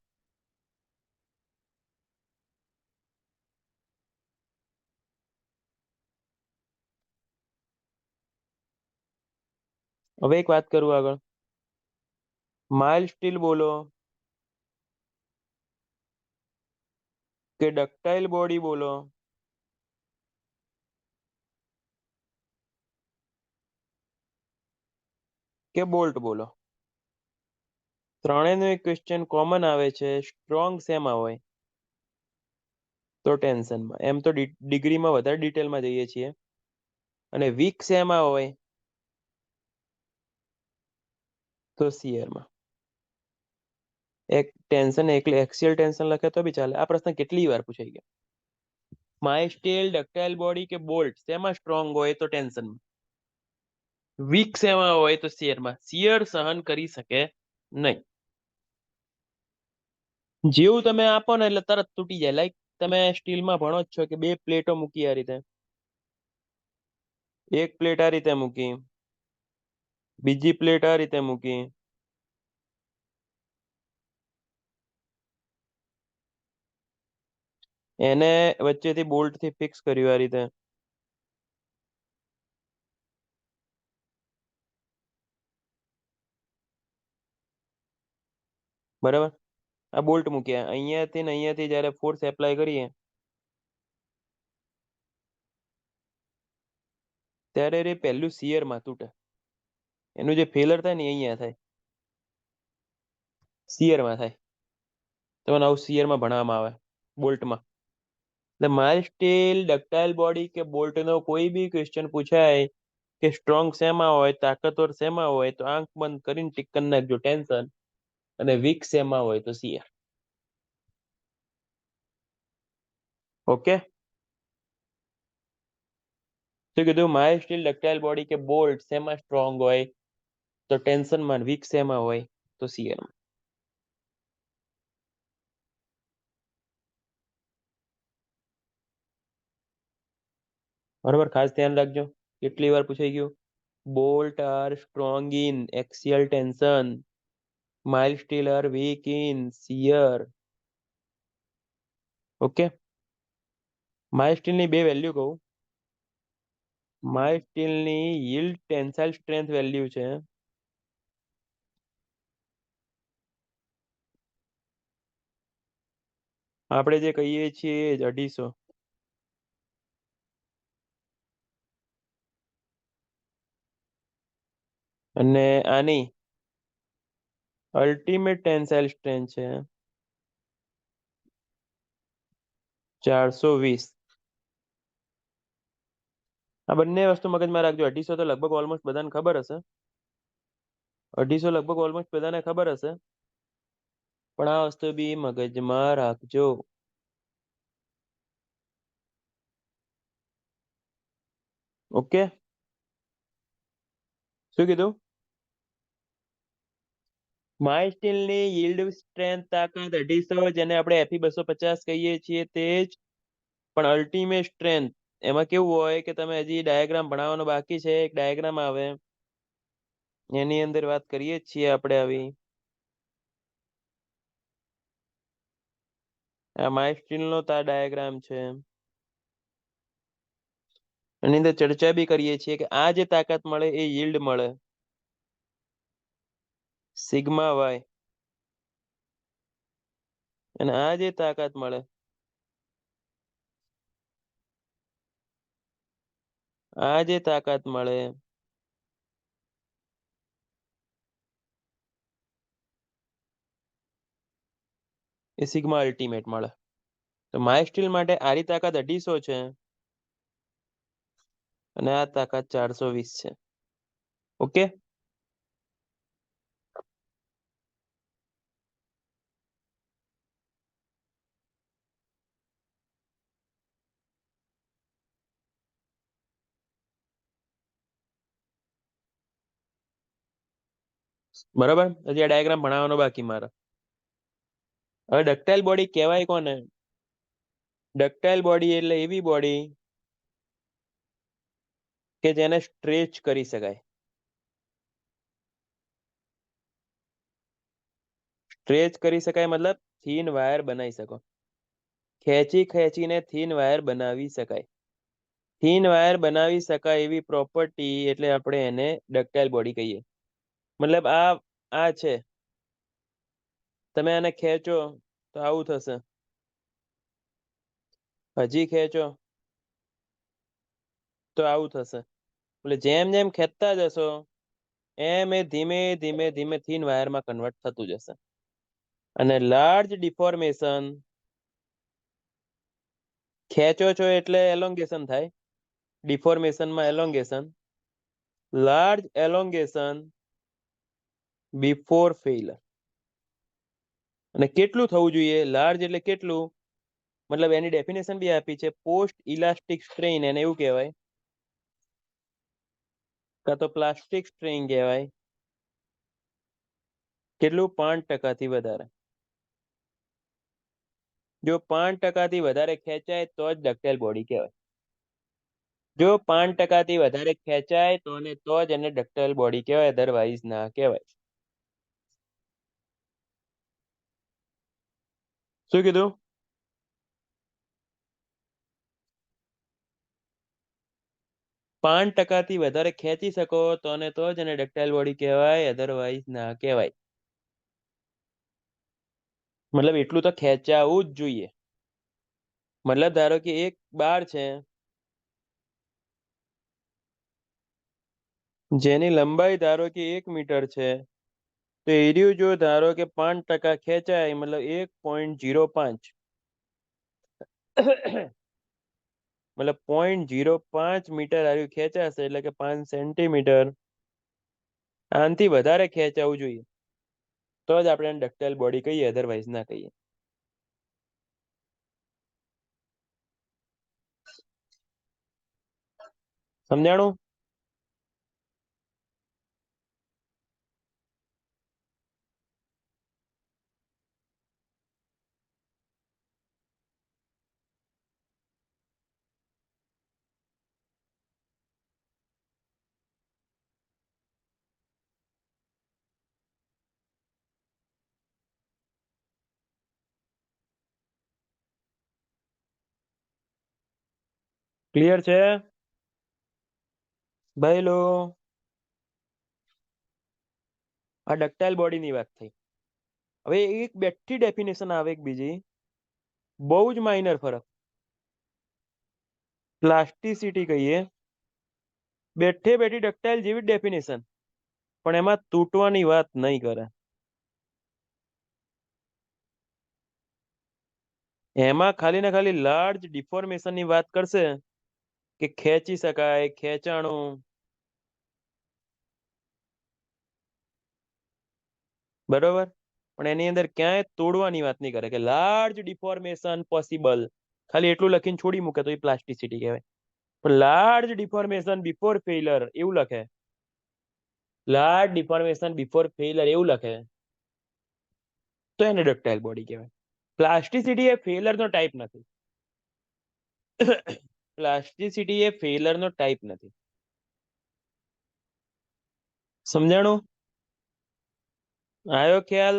હવે એક વાત કરું આગળ. માઇલ સ્ટીલ બોલો કે ડક્ટાઇલ બોડી બોલો કે બોલ્ટ બોલો, ત્રણેયનો એક ક્વેશ્ચન કોમન આવે છે. સ્ટ્રોંગ શેમાં હોય? તો ટેન્શનમાં. એમ તો ડિગ્રીમાં વધારે ડિટેલમાં જઈએ છીએ. અને વીક શેમાં હોય? તો શિયરમાં. એક ટેન્શન એટલે એક્સિયલ ટેન્શન લખે તો બી ચાલે. આ પ્રશ્ન કેટલી વાર પૂછાઈ ગયો. માય સ્ટીલ, ડક્ટાઇલ બોડી કે બોલ્ટ શેમાં સ્ટ્રોંગ હોય? તો ટેન્શનમાં. વીક શેમાં હોય? તો શિયરમાં. શિયર સહન કરી શકે નહીં. જેવું તમે આપો ને એટલે તરત તૂટી જાય. લાઈક તમે સ્ટીલમાં ભણો જ છો કે બે પ્લેટો મૂકી આ રીતે. એક પ્લેટ આ રીતે મૂકી, બીજી પ્લેટ આ રીતે મૂકી, એને વચ્ચેથી બોલ્ટ થી ફિક્સ કર્યું આ રીતે. બરાબર. આ બોલ્ટ મૂક્યા, અહીંયાથી ને અહીંયાથી જ્યારે ફોર્સ એપ્લાય કરીએ ત્યારે રે પહેલું શિયરમાં તૂટે. એનું જે ફેલર થાય ને એ અહીંયા થાય, શિયરમાં થાય. તમને આવું શિયરમાં ભણવામાં આવે બોલ્ટમાં. એટલે માઇલ્ડ સ્ટીલ, ડક્ટાઇલ બોડી કે બોલ્ટનો કોઈ બી ક્વેશ્ચન પૂછાય કે સ્ટ્રોંગ શેમાં હોય, તાકતવર શેમાં હોય, તો આંખ બંધ કરીને ટીક કરી નાખજો ટેન્શન, અને વીક શેમાં હોય તો શિયર. ઓકે, શું કીધું? માઇલ્ડ સ્ટીલ, ડક્ટાઇલ બોડી કે બોલ્ટ શેમાં સ્ટ્રોંગ હોય તો ટેન્શનમાં, વીક શેમાં હોય તો શિયરમાં. બરોબર, ખાસ ધ્યાન રાખજો. કેટલી વાર પૂછાઈ ગયું? Bolt are strong in axial tension, mild steel are weak in shear. Okay, mild સ્ટીલની બે વેલ્યુ કહું. માઇલ્ડ સ્ટીલની yieldટેન્સાઇલ સ્ટ્રેન્થ વેલ્યુ છે આપણે જે કહીએ છીએ 250, અને આની અલ્ટિમેટ ટેન્સાઇલ સ્ટ્રેન્થ છે 420. આ બંને વસ્તુ મગજમાં રાખજો. 250 તો લગભગ ઓલમોસ્ટ બધાને ખબર હશે. 250 લગભગ ઓલમોસ્ટ બધાને ખબર હશે, પણ આ વસ્તુ બી મગજમાં રાખજો. ઓકે, શું કીધું? માઇલ્ડ સ્ટીલની yielding સ્ટ્રેન્થ તાકાત 250, જેને આપણે Fe 250 કહીએ છીએ તે જ. પણ અલ્ટિમેટ સ્ટ્રેન્થ એમાં કેવું હોય કે તમે હજી ડાયાગ્રામ ભણાવવાનો બાકી છે, એક ડાયાગ્રામ આવે એની અંદર વાત કરીએ જ છીએ આપણે. આવી આ માઇલ્ડ સ્ટીલનો તા ડાયાગ્રામ છે, એની અંદર ચર્ચા બી કરીએ છીએ કે આ જે તાકાત મળે એ yielding મળે સિગ્મા વાય, અને આ જે તાકાત મળે આ જે તાકાત મળે એ સિગ્મા અલ્ટિમેટ મળે. તો માઇલ્ડ સ્ટીલ માટે આરી તાકાત 250 છે અને આ તાકાત 420 છે. ઓકે, બરાબર. હજી આ ડાયાગ્રામ ભણાવવાનો બાકી મારે. હવે ડક્ટાઇલ બોડી કહેવાય કોને? ડક્ટાઇલ બોડી એટલે એવી બોડી કે જેને સ્ટ્રેચ કરી શકાય. સ્ટ્રેચ કરી શકાય મતલબ થીન વાયર બનાવી શકો, ખેંચી ખેંચીને થીન વાયર બનાવી શકાય. થીન વાયર બનાવી શકાય એવી પ્રોપર્ટી એટલે આપણે એને ડક્ટાઇલ બોડી કહીએ. મતલબ આ છે, તમે આને ખેંચો તો આવું થશે, હજી ખેંચો તો આવું થશે. એટલે જેમ જેમ ખેંચતા જશો એમ એ ધીમે ધીમે ધીમે થીન વાયરમાં કન્વર્ટ થતું જશે. અને લાર્જ ડિફોર્મેશન, ખેંચો છો એટલે એલોંગેશન થાય, ડિફોર્મેશનમાં elongation, large elongation before failure. અને કેટલું થવું જોઈએ? લાર્જ એટલે કેટલું, મતલબ એની ડેફિનેશન બી આપી છે, પોસ્ટ ઇલાસ્ટિક સ્ટ્રેઇન એને એવું કહેવાય, કાં તો પ્લાસ્ટિક સ્ટ્રેઇન કહેવાય. કેટલું? 5% વધારે. જો 5% વધારે ખેંચાય તો જ ડક્ટાઇલ બોડી કહેવાય. જો 5% વધારે ખેંચાય તો જ એને ડક્ટાઇલ બોડી કહેવાય, અધરવાઇઝ ના કહેવાય. શું કીધું? 5% વધારે ખેંચી શકો તો જ એને ડક્ટાઇલ બોડી કહેવાય, અધરવાઇઝ ના કહેવાય. મતલબ એટલું તો ખેંચાવું જ જોઈએ. મતલબ ધારો કે એક બાર છે જેની લંબાઈ ધારો કે 1 મીટર છે, તો એર્યું જો ધારો કે 5% ખેંચાય મતલબ 1.05 મતલબ 0.05 મીટર આવ્યું ખેંચાશે એટલે કે 5 સેન્ટીમીટર. આનાથી વધારે ખેંચાવું જોઈએ તો જ આપણે ડક્ટાઇલ બોડી કહીએ, અધરવાઇઝ ના કહીએ. સમજાણું? ક્લિયર છે ભાઈ લો? આ ડક્ટાઇલ બોડીની વાત થઈ. હવે એક બેઠી ડેફિનેશન આવે એક બીજી, બહુ જ માઇનર ફરક, પ્લાસ્ટિસિટી કહીએ. બેઠે બેઠી ડક્ટાઇલ જેવી ડેફિનેશન, પણ એમાં તૂટવાની વાત નહીં કરે. એમાં ખાલી ને ખાલી લાર્જ ડિફોર્મેશન ની વાત કરશે, કે ખેંચી શકાય, ખેંચાણું. બરોબર, પણ એની અંદર ક્યાંય તોડવાની વાત નહીં કરે કે લાર્જ ડિફોર્મેશન પોસિબલ, ખાલી એટલું લખીને છોડી મૂકે તો એ પ્લાસ્ટિસિટી કહેવાય. પણ લાર્જ ડિફોર્મેશન બિફોર ફેઇલર એવું લખે, લાર્જ ડિફોર્મેશન બિફોર ફેઇલર એવું લખે, તો એને ડક્ટાઇલ બોડી કહેવાય. પ્લાસ્ટિસિટી એ ફેઇલર નો ટાઈપ નથી. પ્લાસ્ટિસિટી એ ફેઇલર નો ટાઈપ નથી. સમજાણું? આયો ખ્યાલ?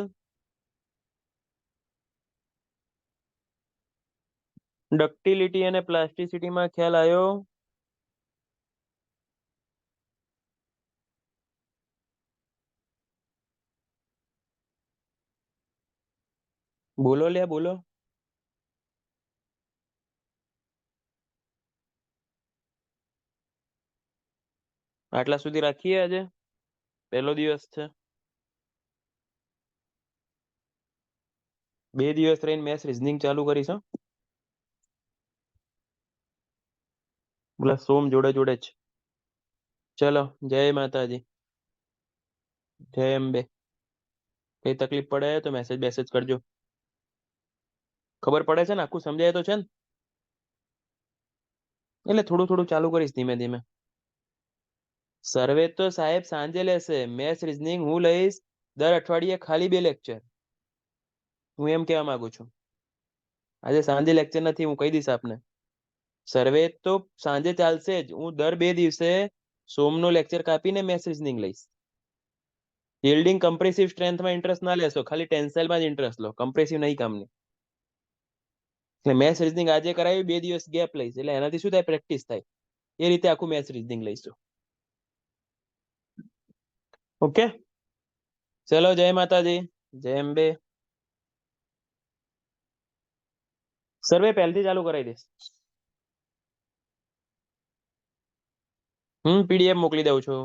ડક્ટિલિટી અને પ્લાસ્ટિસિટીમાં ખ્યાલ આવ્યો? બોલો લ્યા બોલો. આટલા સુધી રાખીએ આજે, પહેલો દિવસ છે. 2 દિવસ રહીને મેથ્સ રીઝનિંગ ચાલુ કરીશ હો. બોલા સોમ જોડે જોડે જ. ચલો, જય માતાજી, જય અંબે. કઈ તકલીફ પડે તો મેસેજ બેસેજ કરજો. ખબર પડે છે ને? આખું સમજાય તો છે ને? એટલે થોડું થોડું ચાલુ કરીશ ધીમે ધીમે. સર્વે તો સાહેબ સાંજે લેશે. મેથ્સ રીઝનિંગ હું લઈશ દર અઠવાડિયે ખાલી 2 લેક્ચર. હું એમ કહેવા માંગુ છું. આજે સાંજે લેક્ચર નથી, હું કહી દઈશ આપને. સર્વે તો સાંજે ચાલશે જ. હું દર 2 દિવસે સોમનો લેક્ચર કાપીને મેથ્સ રીઝનિંગ લઈશ. બિલ્ડિંગ કમ્પ્રેસિવ સ્ટ્રેન્થમાં ઇન્ટરેસ્ટ ના લેશો, ખાલી ટેન્સાઇલમાં જ ઇન્ટરેસ્ટ લો, કમ્પ્રેસિવ નહીં કામની. એટલે મેથ્સ રીઝનિંગ આજે કરાવી, 2 દિવસ ગેપ લઈશ, એટલે એનાથી શું થાય? પ્રેક્ટિસ થાય. એ રીતે આખું મેથ્સ રીઝનિંગ લઈશું. ઓકે, ચલો, જય માતાજી, જય અંબે. સર્વે પહેલથી ચાલુ કરાવી દઈશ. પીડીએફ મોકલી દઉં છું.